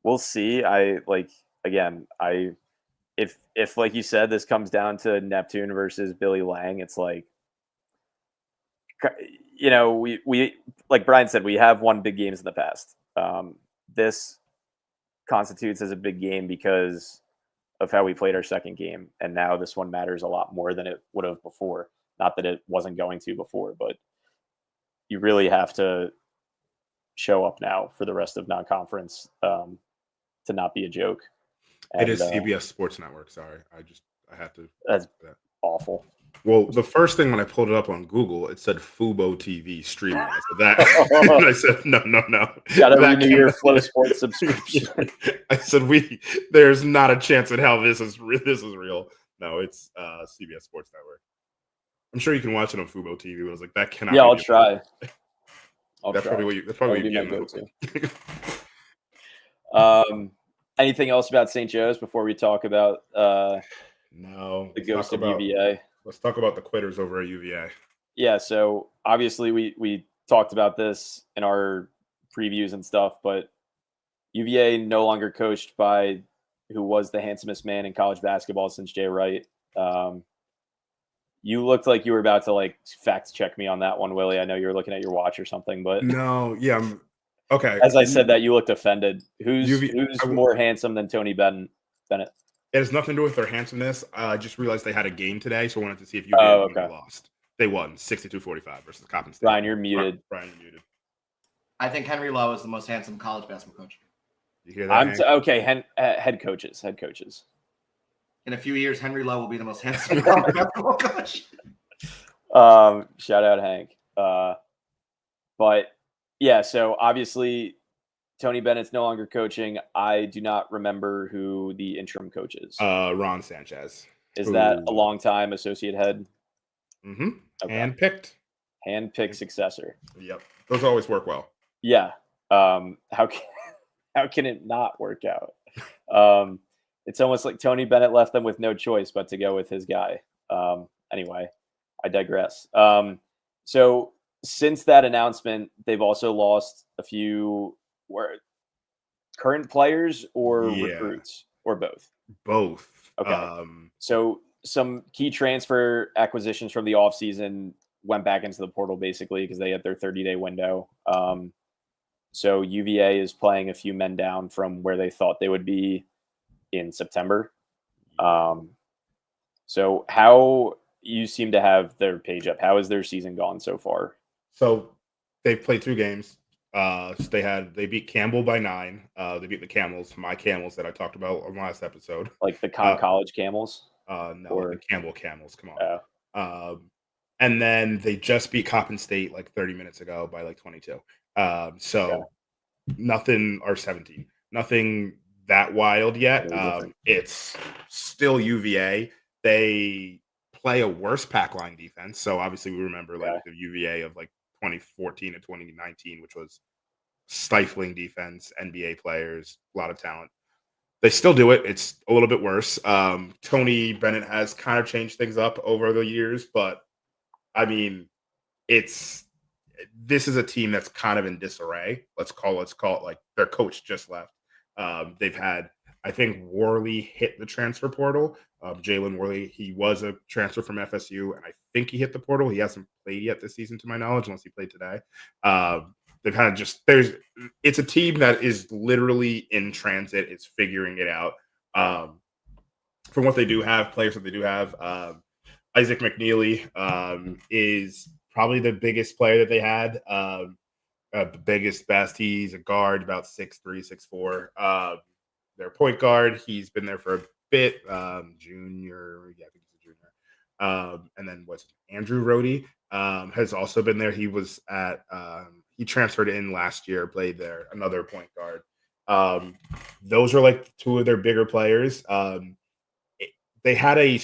S2: We'll see. If like you said, this comes down to Neptune versus Billy Lang, it's like, we like Brian said, we have won big games in the past. This constitutes as a big game because of how we played our second game, and now this one matters a lot more than it would have before. Not that it wasn't going to before, but you really have to show up now for the rest of non-conference to not be a joke.
S1: And, it is CBS Sports Network. Sorry, I had to.
S2: That's awful.
S1: Well, the first thing when I pulled it up on Google, it said Fubo TV streaming. I said that. And I said no.
S2: Got to renew your Flow Sports subscription.
S1: I said there's not a chance in hell this is real. No, it's CBS Sports Network. I'm sure you can watch it on Fubo TV. But I was like, that cannot.
S2: Yeah, I'll try.
S1: That's probably what you get.
S2: Anything else about St. Joe's before we talk about
S1: no
S2: the ghost of UVA?
S1: Let's talk about the quitters over at UVA.
S2: Yeah, so obviously we talked about this in our previews and stuff, but UVA no longer coached by who was the handsomest man in college basketball since Jay Wright. You looked like you were about to like fact check me on that one, Willie. I know you were looking at your watch or something, but
S1: no, yeah, okay.
S2: As I said that, you looked offended. Who's more handsome than Tony Bennett?
S1: It has nothing to do with their handsomeness. I just realized they had a game today, so I wanted to see if UVA lost. They won 62-45 versus Coppin State.
S2: Brian, you're muted.
S1: Brian, you're muted.
S3: I think Henry Lowe is the most handsome college basketball coach.
S1: You hear that?
S2: Okay. Head coaches.
S3: In a few years, Henry Lowe will be the most handsome college basketball coach.
S2: Shout out Hank. But yeah, so obviously Tony Bennett's no longer coaching. I do not remember who the interim coach is.
S1: Ron Sanchez.
S2: Is that a long-time associate head?
S1: Mm-hmm.
S2: Okay. Handpicked successor.
S1: Yep. Those always work well.
S2: Yeah. How can it not work out? It's almost like Tony Bennett left them with no choice but to go with his guy. Anyway, I digress. So since that announcement, they've also lost a few current players or recruits or both?
S1: Both.
S2: Okay. So some key transfer acquisitions from the offseason went back into the portal basically because they had their 30-day window. So UVA is playing a few men down from where they thought they would be in September. So how you seem to have their page up. How has their season gone so far?
S1: So they've played 2 games. They beat Campbell by 9. They beat the Camels, my Camels that I talked about on last episode.
S2: Like the college Camels?
S1: No, the Campbell Camels. Come on. And then they just beat Coppin State like 30 minutes ago by like 22. Nothing, or 17. Nothing that wild yet.
S2: Very different.
S1: It's still UVA. They play a worse pack line defense. So obviously we remember like the UVA of like 2014 and 2019, which was stifling defense, NBA players, a lot of talent. They still do it. It's a little bit worse. Tony Bennett has kind of changed things up over the years, but I mean, this is a team that's kind of in disarray. Let's call it like their coach just left. They've had, I think, Worley hit the transfer portal. Jalen Worley, he was a transfer from FSU, and I think he hit the portal. He hasn't played yet this season, to my knowledge, unless he played today. They've had it's a team that is literally in transit. It's figuring it out. From what they do have, players that they do have, Isaac McNeely is probably the biggest player that they had. The biggest, best. He's a guard, about 6'3", 6'4". Their point guard, he's been there for a bit. Junior, yeah, I think he's a junior. And then Andrew Rohde has also been there. He was at he transferred in last year, played there, another point guard. Those are like two of their bigger players. They had a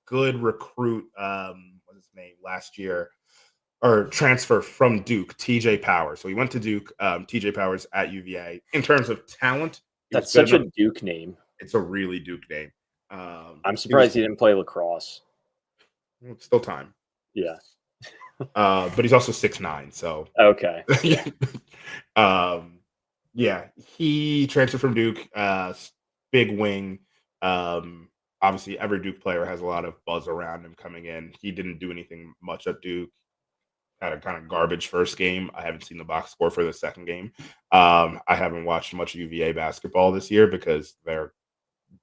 S1: good recruit, what's his name, last year, or transfer from Duke, TJ Powers. So he went to Duke, TJ Powers at UVA. In terms of talent,
S2: that's such a Duke name.
S1: It's a really Duke name.
S2: I'm surprised he didn't play lacrosse.
S1: It's still time.
S2: Yeah.
S1: But he's also 6'9", so
S2: okay.
S1: Yeah, he transferred from Duke, big wing. Obviously, every Duke player has a lot of buzz around him coming in. He didn't do anything much at Duke. Had a kind of garbage first game. I haven't seen the box score for the second game. I haven't watched much UVA basketball this year because they're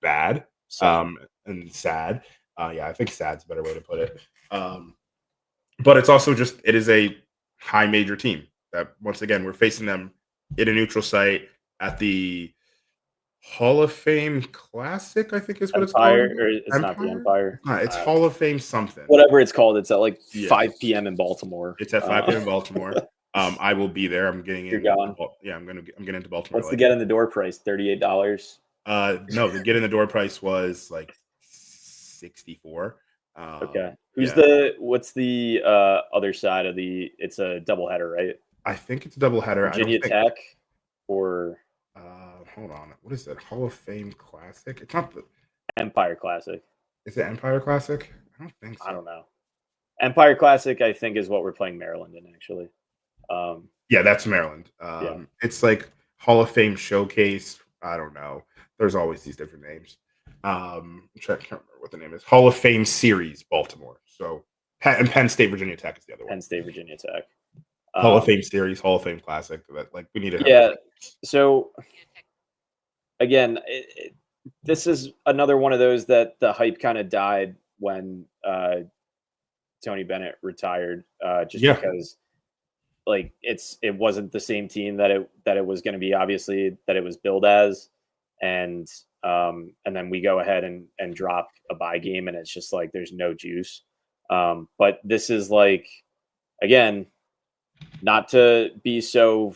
S1: bad and sad. Yeah, I think sad's a better way to put it. But it's also it is a high major team that, once again, we're facing them in a neutral site at the Hall of Fame Classic, I think is what it's called.
S2: Or it's not the Empire.
S1: It's Hall of Fame something.
S2: Whatever it's called. It's at like 5 p.m. in Baltimore.
S1: It's at 5 p.m. in Baltimore. I will be there. I'm getting in. Yeah, I'm getting into Baltimore.
S2: What's the get in the door price? $38?
S1: No, the get in the door price was like $64.
S2: Okay. What's the other side of it's a doubleheader, right?
S1: I think it's a doubleheader.
S2: Virginia Tech or
S1: hold on. What is it? Hall of Fame Classic? It's not the
S2: Empire Classic.
S1: Is it Empire Classic? I don't think so.
S2: I don't know. Empire Classic, I think, is what we're playing Maryland in, actually.
S1: Yeah, that's Maryland. It's like Hall of Fame Showcase. I don't know. There's always these different names. I can't remember what the name is. Hall of Fame Series, Baltimore. So, and Penn State, Virginia Tech is the other one.
S2: Penn State, Virginia Tech.
S1: Hall of Fame Series, Hall of Fame Classic. Like we need to.
S2: Yeah. So, again, this is another one of those that the hype kind of died when Tony Bennett retired, because like it wasn't the same team that it was going to be, obviously, that it was billed as, and then we go ahead and drop a bye game, and it's just like there's no juice. But this is like, again, not to be so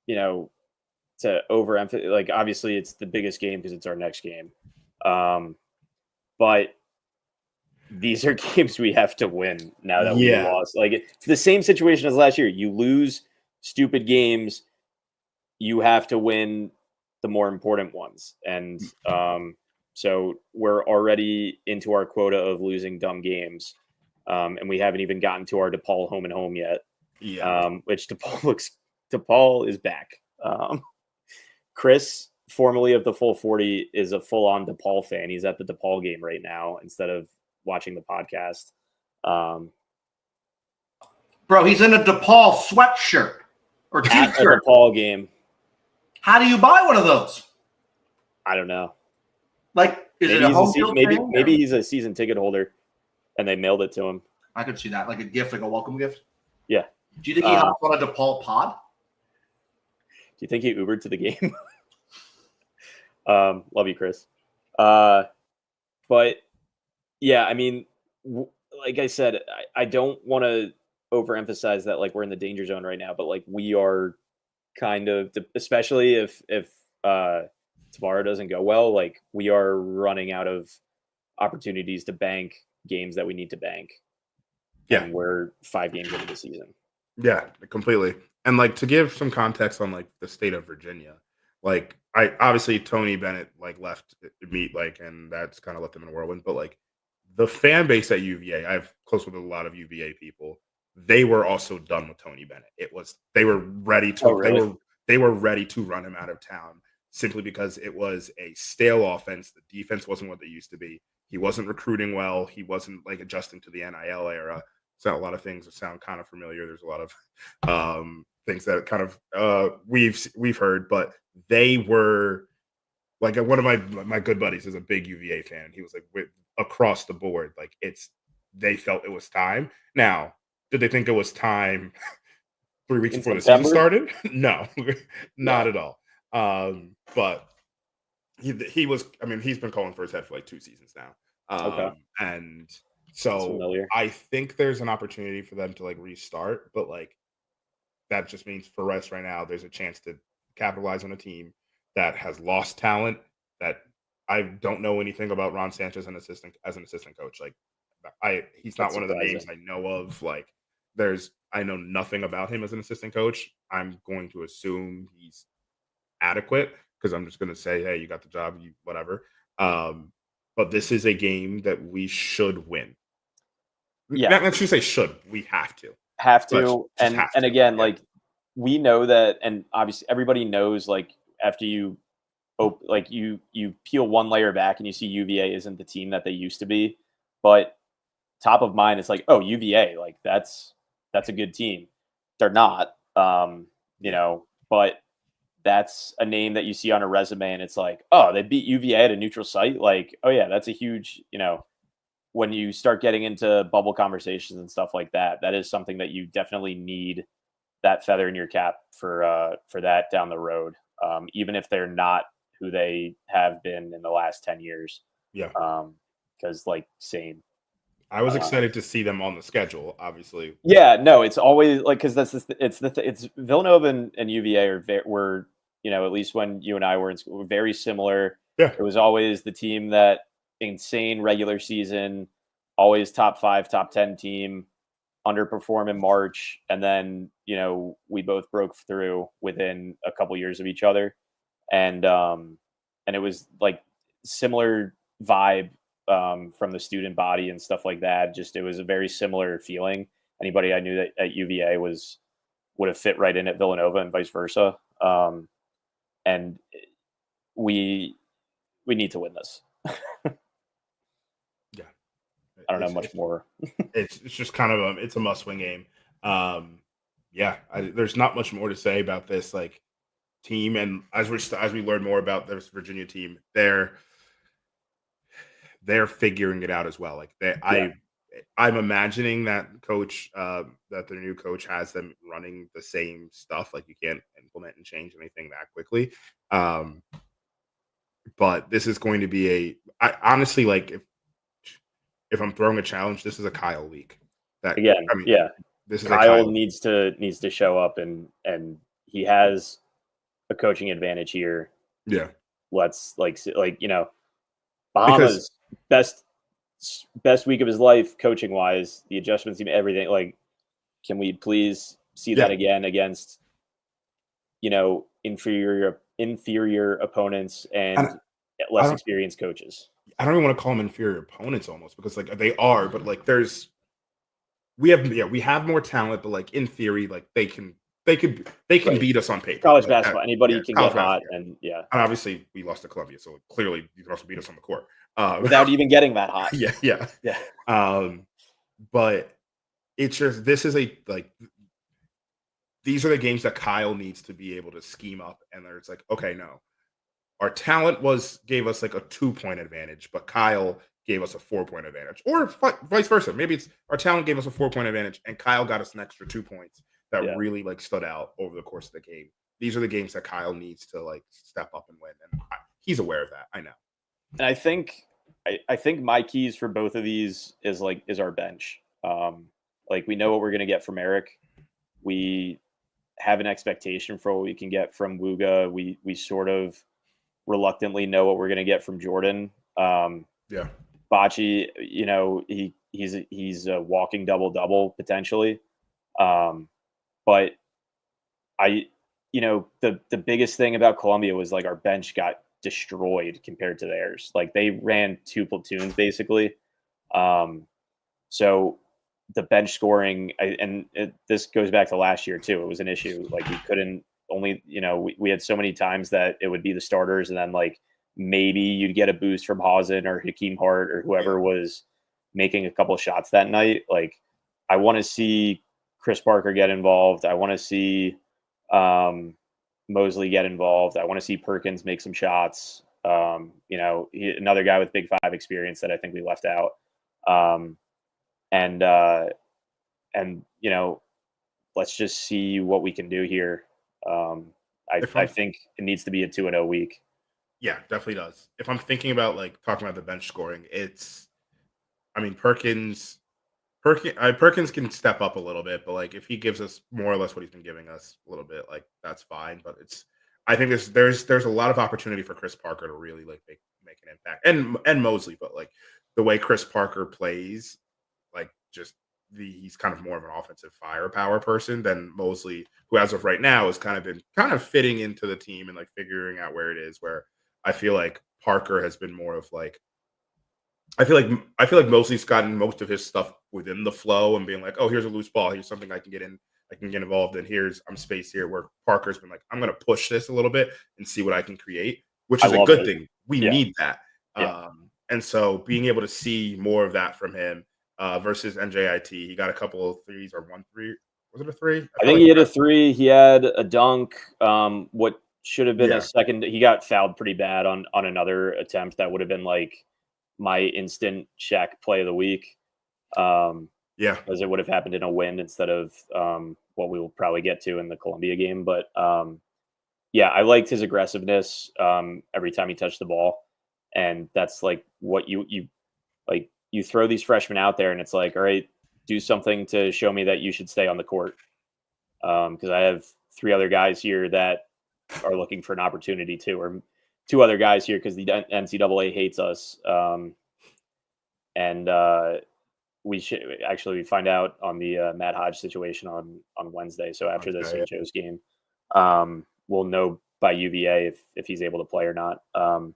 S2: to overemphasize, like, obviously it's the biggest game because it's our next game. But these are games we have to win now that we lost. Like, it's the same situation as last year. You lose stupid games, you have to win the more important ones. And so we're already into our quota of losing dumb games. And we haven't even gotten to our DePaul home and home yet. Yeah. Which DePaul is back. Chris, formerly of the Full 40, is a full-on DePaul fan. He's at the DePaul game right now instead of watching the podcast.
S3: Bro, he's in a DePaul sweatshirt or t-shirt.
S2: At a DePaul game.
S3: How do you buy one of those?
S2: I don't know.
S3: Like,
S2: maybe he's a season ticket holder, and they mailed it to him.
S3: I could see that, like a gift, like a welcome gift.
S2: Yeah.
S3: Do you think he hopped on a DePaul pod?
S2: Do you think he Ubered to the game? Love you, Chris. But yeah, I mean, like I said, I don't want to overemphasize that, like, we're in the danger zone right now, but like we are kind of, especially if tomorrow doesn't go well, like we are running out of opportunities to bank games that we need to bank.
S1: Yeah.
S2: And we're 5 games into the season.
S1: Yeah, completely. And like to give some context on like the state of Virginia, like I obviously Tony Bennett like left meet like and that's kind of left them in a whirlwind. But like the fan base at UVA, I've close with a lot of UVA people. They were also done with Tony Bennett. It was they were ready to
S2: Oh, really?
S1: they were ready to run him out of town simply because it was a stale offense. The defense wasn't what they used to be. He wasn't recruiting well. He wasn't like adjusting to the NIL era. So a lot of things that sound kind of familiar. There's a lot of things that kind of we've heard, but they were like one of my good buddies is a big UVA fan. He was like across the board, like they felt it was time. Now, did they think it was time 3 weeks before the season started? No, not at all. But he was. I mean, he's been calling for his head for like 2 seasons now.
S2: Okay.
S1: And so I think there's an opportunity for them to like restart, but like that just means for us right now, there's a chance to capitalize on a team that has lost talent. That I don't know anything about Ron Sanchez as an assistant coach. Like he's not one of the names I know of. Like I know nothing about him as an assistant coach. I'm going to assume he's adequate because I'm just going to say, hey, you got the job, you whatever. But this is a game that we should win.
S2: Yeah,
S1: not should say should. We have to.
S2: And again, like we know that, and obviously everybody knows. Like after you peel one layer back and you see UVA isn't the team that they used to be, but top of mind, it's like, oh, UVA, like that's a good team. They're not, but that's a name that you see on a resume, and it's like, oh, they beat UVA at a neutral site. Like, oh yeah, that's a huge, when you start getting into bubble conversations and stuff like that, that is something that you definitely need that feather in your cap for that down the road, even if they're not who they have been in the last 10 years.
S1: Yeah.
S2: Because like same.
S1: I was excited to see them on the schedule, obviously.
S2: Yeah, no, it's always like, because it's Villanova and UVA were, at least when you and I were very similar.
S1: Yeah.
S2: It was always the team that insane regular season, always top 5, top 10 team, underperform in March, and then we both broke through within a couple years of each other, and it was like similar vibe from the student body and stuff like that. Just it was a very similar feeling. Anybody I knew that at UVA would have fit right in at Villanova and vice versa. And we need to win this.
S1: Yeah,
S2: I don't know much more.
S1: It's just kind of it's a must-win game. There's not much more to say about this like team, and as we learn more about this Virginia team, they're figuring it out as well. Like I'm imagining that that their new coach has them running the same stuff. Like you can't implement and change anything that quickly. But this is going to be I honestly like if I'm throwing a challenge, this is a Kyle week.
S2: This is Kyle needs to show up and he has a coaching advantage here.
S1: Yeah.
S2: Let's Bahama's best week of his life coaching wise, the adjustments, everything. Like, can we please see that again against inferior opponents and less experienced coaches?
S1: I don't even want to call them inferior opponents almost, because like they are, but like we have more talent, but like in theory, like they can beat us on paper.
S2: College basketball, anybody can get hot, and
S1: obviously we lost to Columbia, so clearly you can also beat us on the court
S2: without even getting that hot.
S1: Yeah. But it's just these are the games that Kyle needs to be able to scheme up, and it's like, okay, no, our talent gave us like a 2-point advantage, but Kyle gave us a 4-point advantage, or vice versa. Maybe it's our talent gave us a 4-point advantage, and Kyle got us an extra 2 points that really like stood out over the course of the game. These are the games that Kyle needs to like step up and win, and he's aware of that. I know,
S2: and I think my keys for both of these is our bench. Like we know what we're gonna get from Eric. We have an expectation for what we can get from Wooga. We sort of reluctantly know what we're going to get from Jordan.
S1: Yeah.
S2: Bocce, he's a walking double-double potentially. But the biggest thing about Columbia was like our bench got destroyed compared to theirs. Like they ran 2 platoons basically. So the bench scoring, this goes back to last year too. It was an issue. Like we couldn't we had so many times that it would be the starters, and then like maybe you'd get a boost from Hausen or Hakeem Hart or whoever was making a couple shots that night. Like I want to see Chris Parker get involved. I want to see Mosley get involved. I want to see Perkins make some shots. Another guy with Big Five experience that I think we left out. Let's just see what we can do here. I think it needs to be a 2-0 week.
S1: Yeah, definitely does. If I'm thinking about like talking about the bench scoring, Perkins can step up a little bit, but like if he gives us more or less what he's been giving us a little bit, like that's fine. But I think there's a lot of opportunity for Chris Parker to really like make an impact, and Mosley, but like the way Chris Parker plays, like he's kind of more of an offensive firepower person than Mosley, who as of right now has kind of fitting into the team and like figuring out where it is. Where I feel like Parker has been more of like. I feel like Mosley's gotten most of his stuff within the flow and being like, oh, here's a loose ball, here's something I can get involved in. I'm space here. Where Parker's been like, I'm going to push this a little bit and see what I can create, which is a good thing. We need that.
S2: Yeah.
S1: And so being able to see more of that from him versus NJIT, he got a couple of threes or 1 3. Was it a 3?
S2: I think he hit a 3. He had a dunk. What should have been a second. He got fouled pretty bad on another attempt that would have been like my instant Shaq play of the week. Because it would have happened in a win instead of what we will probably get to in the Columbia game. But I liked his aggressiveness every time he touched the ball. And that's like what you throw these freshmen out there and it's like, all right, do something to show me that you should stay on the court. Because I have 3 other guys here that are looking for an opportunity too, or 2 other guys here because the NCAA hates us. We should actually find out on the Matt Hodge situation on Wednesday. So after the St. Joe's game, we'll know by UVA if he's able to play or not. I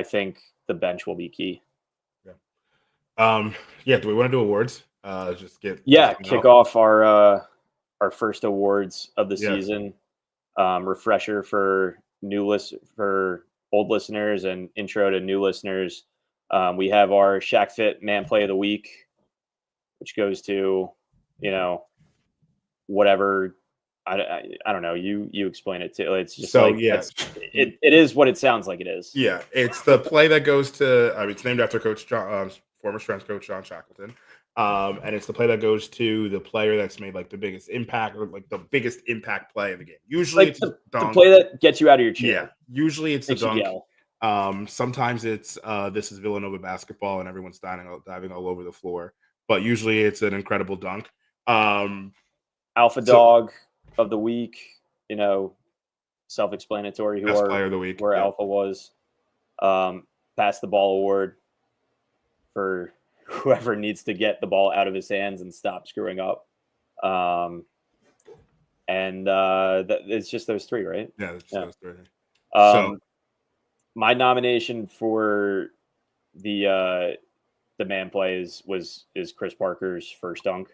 S2: think the bench will be key.
S1: Do we want to do awards?
S2: Kick off our first awards of the season. Refresher for for old listeners and intro to new listeners. We have our Shaq Fit Man Play of the Week, which goes to, whatever. I don't know. You explain it too. It's just it is what it sounds like it is.
S1: Yeah, it's the play that goes to. It's named after Coach John, former strength coach John Shackleton. And it's the play that goes to the player that's made like the biggest impact or like the biggest impact play of the game. Usually
S2: like
S1: it's
S2: the play that gets you out of your chair.
S1: Yeah, usually it's a dunk. Sometimes it's this is Villanova basketball and everyone's diving all over the floor. But usually it's an incredible dunk.
S2: Alpha Dog of the week, self-explanatory.
S1: Best player of the week.
S2: Where Alpha was. Pass the ball award for whoever needs to get the ball out of his hands and stop screwing up. It's just those 3, right?
S1: Yeah, it's just those 3.
S2: My nomination for the man play is Chris Parker's first dunk.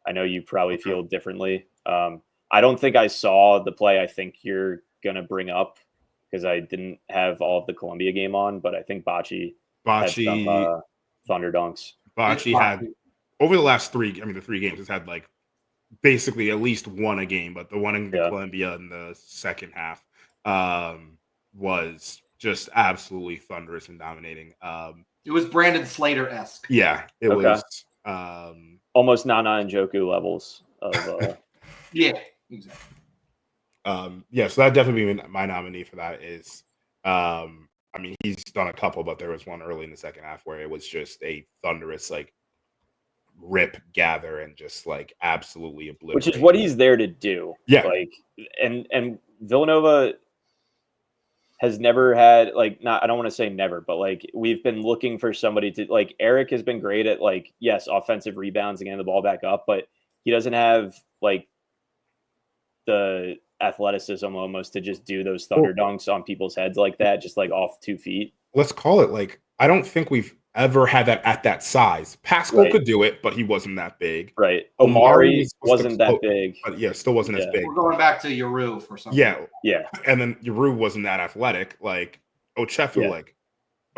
S2: I know you probably feel differently. I don't think I saw the play I think you're gonna bring up because I didn't have all of the Columbia game on, but I think Bocce had some thunder dunks.
S1: Bocce had over the last 3. The 3 games has had like basically at least one a game, but the one in Columbia in the second half was just absolutely thunderous and dominating.
S3: It was Brandon Slater-esque.
S1: Yeah, it was
S2: almost Nana and Joku levels of
S3: yeah, exactly.
S1: So that definitely be my nominee for that is he's done a couple, but there was one early in the second half where it was just a thunderous, like rip, gather, and just like absolutely obliterate.
S2: Which is what he's there to do.
S1: Yeah.
S2: Like, and Villanova has never had like, not, I don't want to say never, but like we've been looking for somebody to like, Eric has been great at like, yes, offensive rebounds and getting the ball back up, but he doesn't have like the athleticism almost to just do those thunder dunks on people's heads like that, just like off 2 feet.
S1: Let's call it like, I don't think we've ever had that at that size. Pascal could do it, but he wasn't that big.
S2: Right. Omari wasn't that big.
S1: But yeah, still wasn't as big.
S3: We're going back to Yeru for something.
S1: Yeah. And then Yeru wasn't that athletic. Like Ochefu,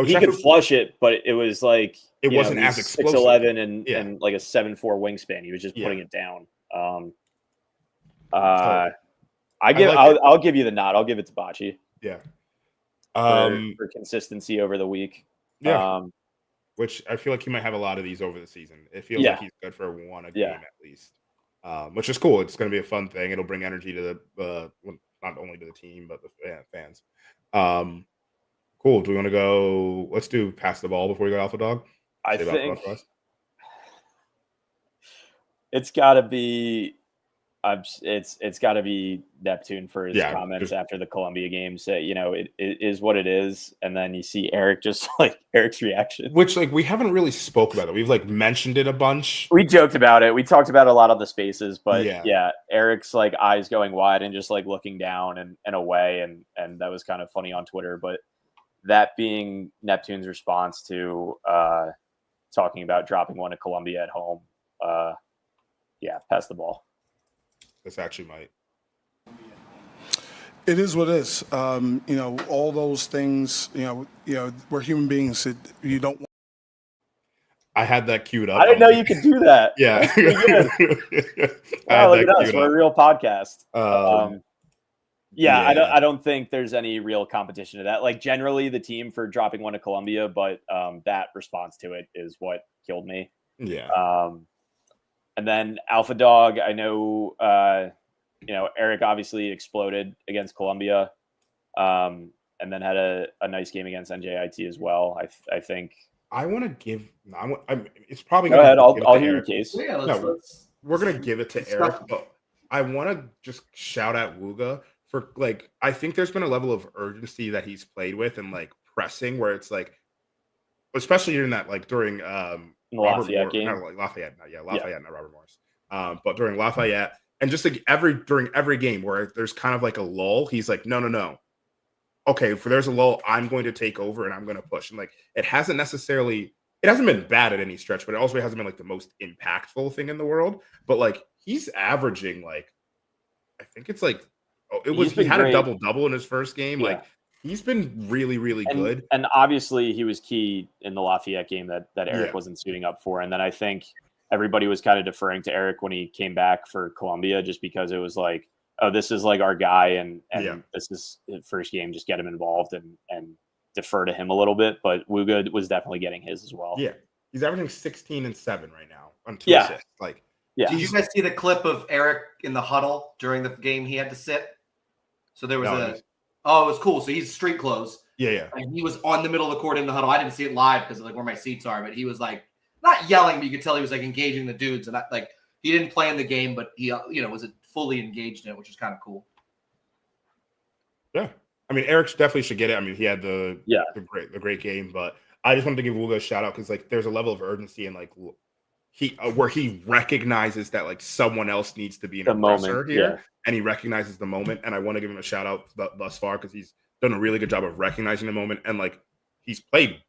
S2: he could flush it, but it was like
S1: it wasn't as explosive.
S2: 6'11" and like a 7'4" wingspan. He was just putting it down. I'll give you the nod. I'll give it to Bocce.
S1: Yeah.
S2: For consistency over the week.
S1: Yeah. Which I feel like he might have a lot of these over the season. It feels like he's good for one a game at least. Which is cool. It's going to be a fun thing. It'll bring energy to the not only to the team but the fans. Cool. Do we want to go? Let's do pass the ball before we go Alpha Dog.
S2: I think it's got to be. It's got to be Neptune for his comments after the Columbia game. Say, it is what it is, and then you see Eric just like Eric's reaction,
S1: which like we haven't really spoke about it. We've like mentioned it a bunch.
S2: We joked about it. We talked about it a lot on the spaces, but Eric's like eyes going wide and just like looking down and away, and that was kind of funny on Twitter. But that being Neptune's response to talking about dropping one to Columbia at home, pass the ball.
S1: This actually might.
S4: It is what it is. All those things, we're human beings. You don't.
S1: I had that queued up.
S2: I didn't know you could do that.
S1: Yeah.
S2: Wow, look at us. We're a real podcast. I don't think there's any real competition to that. Like generally the team for dropping one to Columbia, but that response to it is what killed me.
S1: Yeah.
S2: And then Alpha Dog, I know, Eric obviously exploded against Columbia, and then had a nice game against NJIT as well. I think.
S1: I want to give. It's probably.
S2: Go ahead. I'll hear your case.
S3: Yeah,
S1: we're gonna give it to Eric, but I want to just shout out Wooga for like. I think there's been a level of urgency that he's played with and like pressing where it's like, especially during that like during
S2: Lafayette game.
S1: Not like Lafayette, not Robert Morris. But during Lafayette, and just like during every game where there's kind of like a lull, he's like, no. Okay, if there's a lull, I'm going to take over and I'm going to push. And like, it hasn't been bad at any stretch, but it also hasn't been like the most impactful thing in the world. But like, he's averaging like, I think it's like, he had a double in his first game. Like, he's been really, really good.
S2: And obviously he was key in the Lafayette game that Eric wasn't suiting up for. And then I think everybody was kind of deferring to Eric when he came back for Columbia, just because it was like, oh, this is like our guy. And this is his first game, just get him involved and defer to him a little bit. But Wooga was definitely getting his as well.
S1: Yeah. He's averaging 16 and 7 right now on 2 assists. Like,
S3: did you guys see the clip of Eric in the huddle during the game he had to sit? So there was it was cool. So he's street clothes.
S1: Yeah.
S3: And he was on the middle of the court in the huddle. I didn't see it live because of like where my seats are, but he was like not yelling, but you could tell he was like engaging the dudes. And like he didn't play in the game, but he was fully engaged in it, which is kind of cool.
S1: Yeah. I mean, Eric definitely should get it. I mean, he had the great game, but I just wanted to give Wooga a shout out because like there's a level of urgency and like where he recognizes that like someone else needs to be an aggressor here, and he recognizes the moment. And I want to give him a shout out thus far because he's done a really good job of recognizing the moment, and like he's played.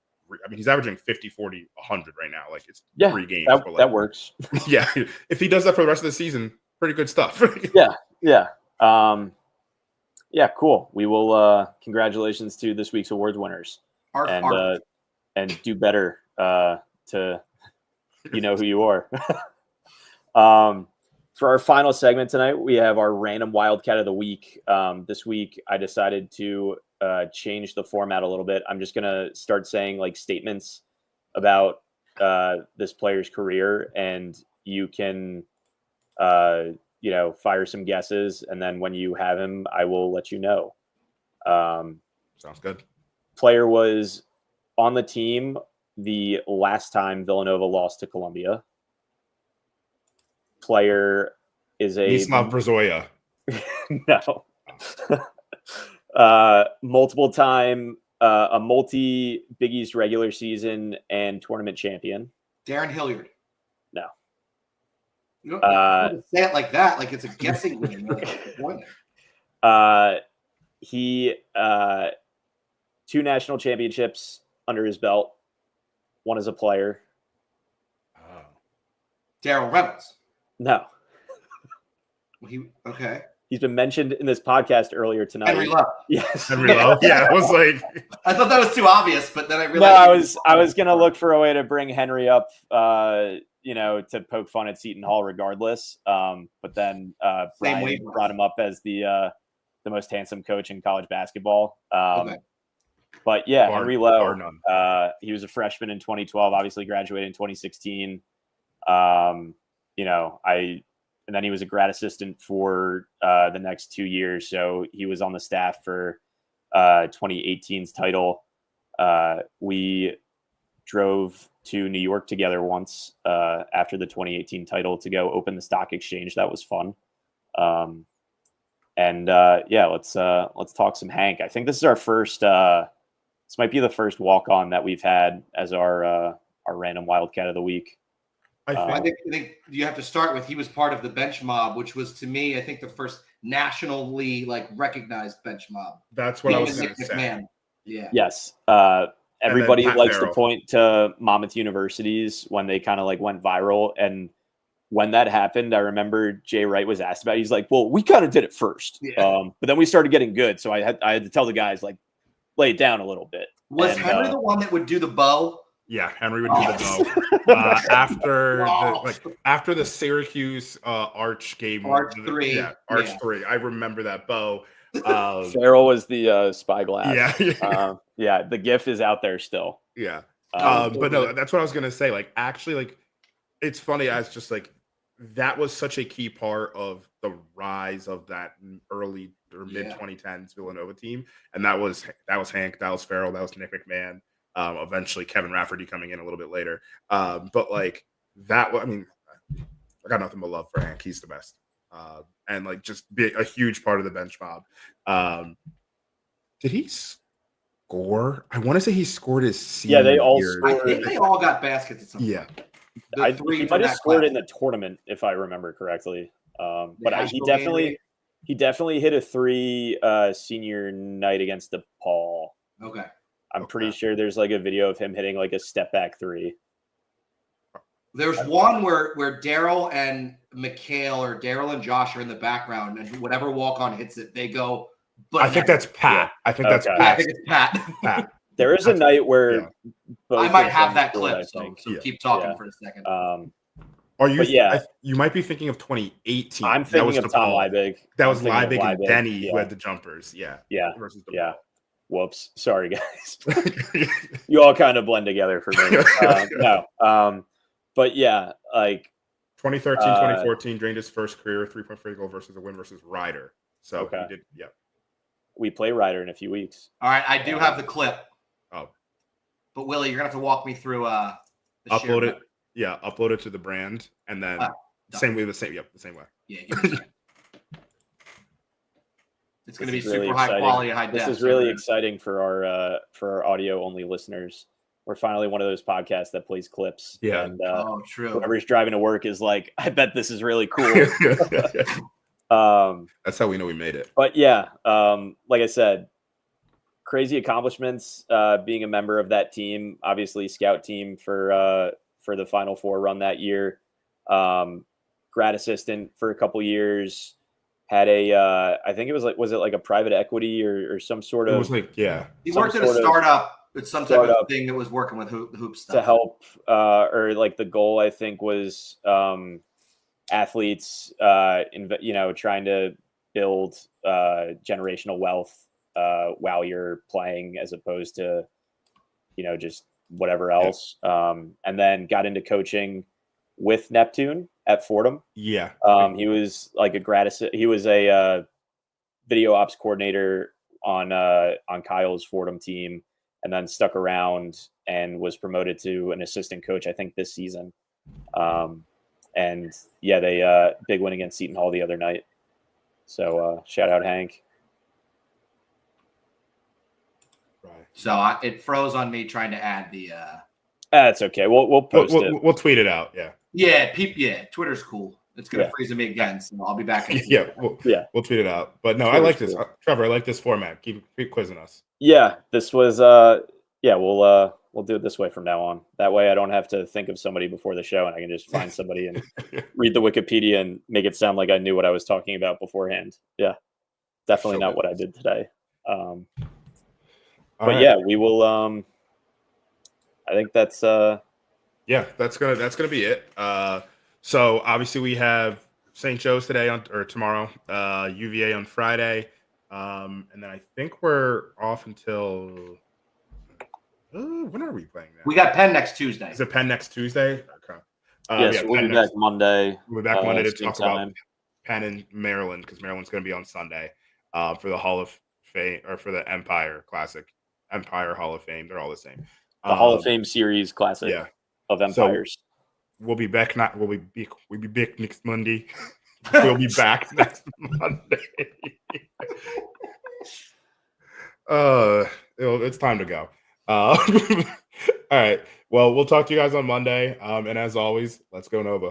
S1: I mean, he's averaging 50, 40, 100 right now. Like it's 3 games.
S2: That works.
S1: Yeah, if he does that for the rest of the season, pretty good stuff.
S2: Yeah. Cool. We will. Congratulations to this week's awards winners, and do better to. You know who you are. For our final segment tonight, we have our random Wildcat of the week. This week, I decided to change the format a little bit. I'm just going to start saying like statements about this player's career, and you can, fire some guesses. And then when you have him, I will let you know.
S1: Sounds good.
S2: Player was on the team the last time Villanova lost to Columbia. player is a
S1: Mislav Brzoja.
S2: No. Multiple time, a multi Big East regular season and tournament champion.
S3: Darren Hilliard.
S2: No.
S3: You don't have to say it like that, like it's a guessing game.
S2: He 2 national championships under his belt. One as a player.
S3: Daryl Reynolds.
S2: No.
S3: Okay.
S2: He's been mentioned in this podcast earlier tonight.
S3: Henry Lowe.
S2: Yes.
S1: Henry Lowe. Yeah, I was like,
S3: I thought that was too obvious, but then I realized.
S2: No, I was gonna look for a way to bring Henry up, to poke fun at Seton Hall, regardless. But then Brian brought him up as the most handsome coach in college basketball.
S3: Okay.
S2: But yeah, Henry Lowe. He was a freshman in 2012. Obviously, graduated in 2016. And then he was a grad assistant for the next 2 years. So he was on the staff for 2018's title. We drove to New York together once after the 2018 title to go open the stock exchange. That was fun. Let's talk some Hank. I think this is our first. This might be the first walk-on that we've had as our random Wildcat of the week.
S3: I think you have to start with he was part of the bench mob, which was to me, I think the first nationally recognized bench mob.
S1: That's what I was going to say.
S3: Yeah.
S2: Yes. Everybody likes to point to Monmouth universities when they kind of went viral. And when that happened, I remember Jay Wright was asked about it. He's like, well, we kind of did it first.
S3: Yeah.
S2: But then we started getting good. So I had to tell the guys, lay it down a little bit.
S3: Was Henry the one that would do the bow?
S1: Yeah, Henry would do the bow. After the Syracuse Arch game.
S3: Arch 3.
S1: Yeah, Arch 3. I remember that bow.
S2: Farrell was the spyglass.
S1: Yeah.
S2: The GIF is out there still.
S1: Yeah. But no, that's what I was going to say. It's funny as just that was such a key part of the rise of that early or mid 2010s Villanova team. And that was Hank, that was Farrell, that was Nick McMahon. Eventually Kevin Rafferty coming in a little bit later. I got nothing but love for Hank. He's the best. And just be a huge part of the bench mob. Did he score? I want to say he scored his senior
S2: they all
S1: year.
S2: scored.
S3: I think they all got baskets at some point.
S1: Yeah.
S2: He might have scored in the tournament if I remember correctly. He definitely hit a 3 senior night against DePaul.
S3: Okay.
S2: I'm pretty sure there's a video of him hitting a step back 3.
S3: There's one where Daryl and Mikhail or Daryl and Josh are in the background, and whatever walk-on hits it, they go.
S1: I think that's Pat.
S2: Yeah.
S1: I think that's Pat.
S3: I think it's Pat.
S2: There is a night where
S3: I might have that clip, so keep talking for a second.
S1: Are you? You might be thinking of 2018.
S2: I'm thinking of Tom Liebig.
S1: That was Liebig and Denny who had the jumpers. Yeah. Versus the ball.
S2: Whoops. Sorry, guys. You all kind of blend together for me. But yeah,
S1: 2013, 2014, drained his first career 3-point free goal versus a win versus Ryder. So he did,
S2: we play Ryder in a few weeks.
S3: All right, I do have the clip.
S1: Oh.
S3: But Willie, you're gonna have to walk me through
S1: upload it. Yeah, upload it to the brand and then same way.
S3: Yeah. It's going to be super high quality, high def.
S2: This is really exciting for our audio only listeners. We're finally one of those podcasts that plays clips.
S1: Yeah.
S2: And,
S3: true.
S2: Whoever's driving to work is like, I bet this is really cool.
S1: That's how we know we made it.
S2: But yeah, like I said, crazy accomplishments. Being a member of that team, obviously scout team for the Final Four run that year. Grad assistant for a couple years. Had I think it was was it a private equity or some sort of?
S1: It was
S3: He worked at a startup. It's some type of thing that was working with hoop stuff
S2: to help, or the goal I think was athletes, trying to build generational wealth while you're playing, as opposed to just whatever else. And then got into coaching with Neptune at Fordham.
S1: Yeah.
S2: He was he was a video ops coordinator on Kyle's Fordham team, and then stuck around and was promoted to an assistant coach, I think, this season. And yeah, they big win against Seton Hall the other night. So shout out Hank.
S1: Right.
S3: So it froze on me trying to add the.
S2: That's okay. We'll post it.
S1: We'll tweet it out. Yeah.
S3: Yeah, Twitter's cool. It's gonna
S2: Yeah.
S3: freeze me again, so I'll be back.
S1: We'll tweet it out. But no, I
S2: Twitter's
S1: like this,
S2: cool.
S1: Trevor. I like this format. Keep quizzing us.
S2: Yeah, this was we'll do it this way from now on. That way I don't have to think of somebody before the show and I can just find somebody and read the Wikipedia and make it sound like I knew what I was talking about beforehand. Yeah. Definitely not what I did today. But
S1: right.
S2: yeah, we will I think that's
S1: that's gonna be it. So obviously we have St. Joe's today or tomorrow, UVA on Friday. And then I think we're off until when are we playing that?
S3: We got Penn next Tuesday.
S1: Is it Penn next Tuesday? Okay.
S2: yes, we'll be back Monday.
S1: We'll be back Monday to talk
S2: time.
S1: about Penn and Maryland because Maryland's going to be on Sunday for the Hall of Fame or for the Empire Classic, Empire Hall of Fame. They're all the same.
S2: The Hall of Fame Series Classic of Empires.
S1: So we'll be back. We'll be back next Monday. We'll be back next Monday. It's time to go. All right. Well, we'll talk to you guys on Monday. And as always, let's go Nova.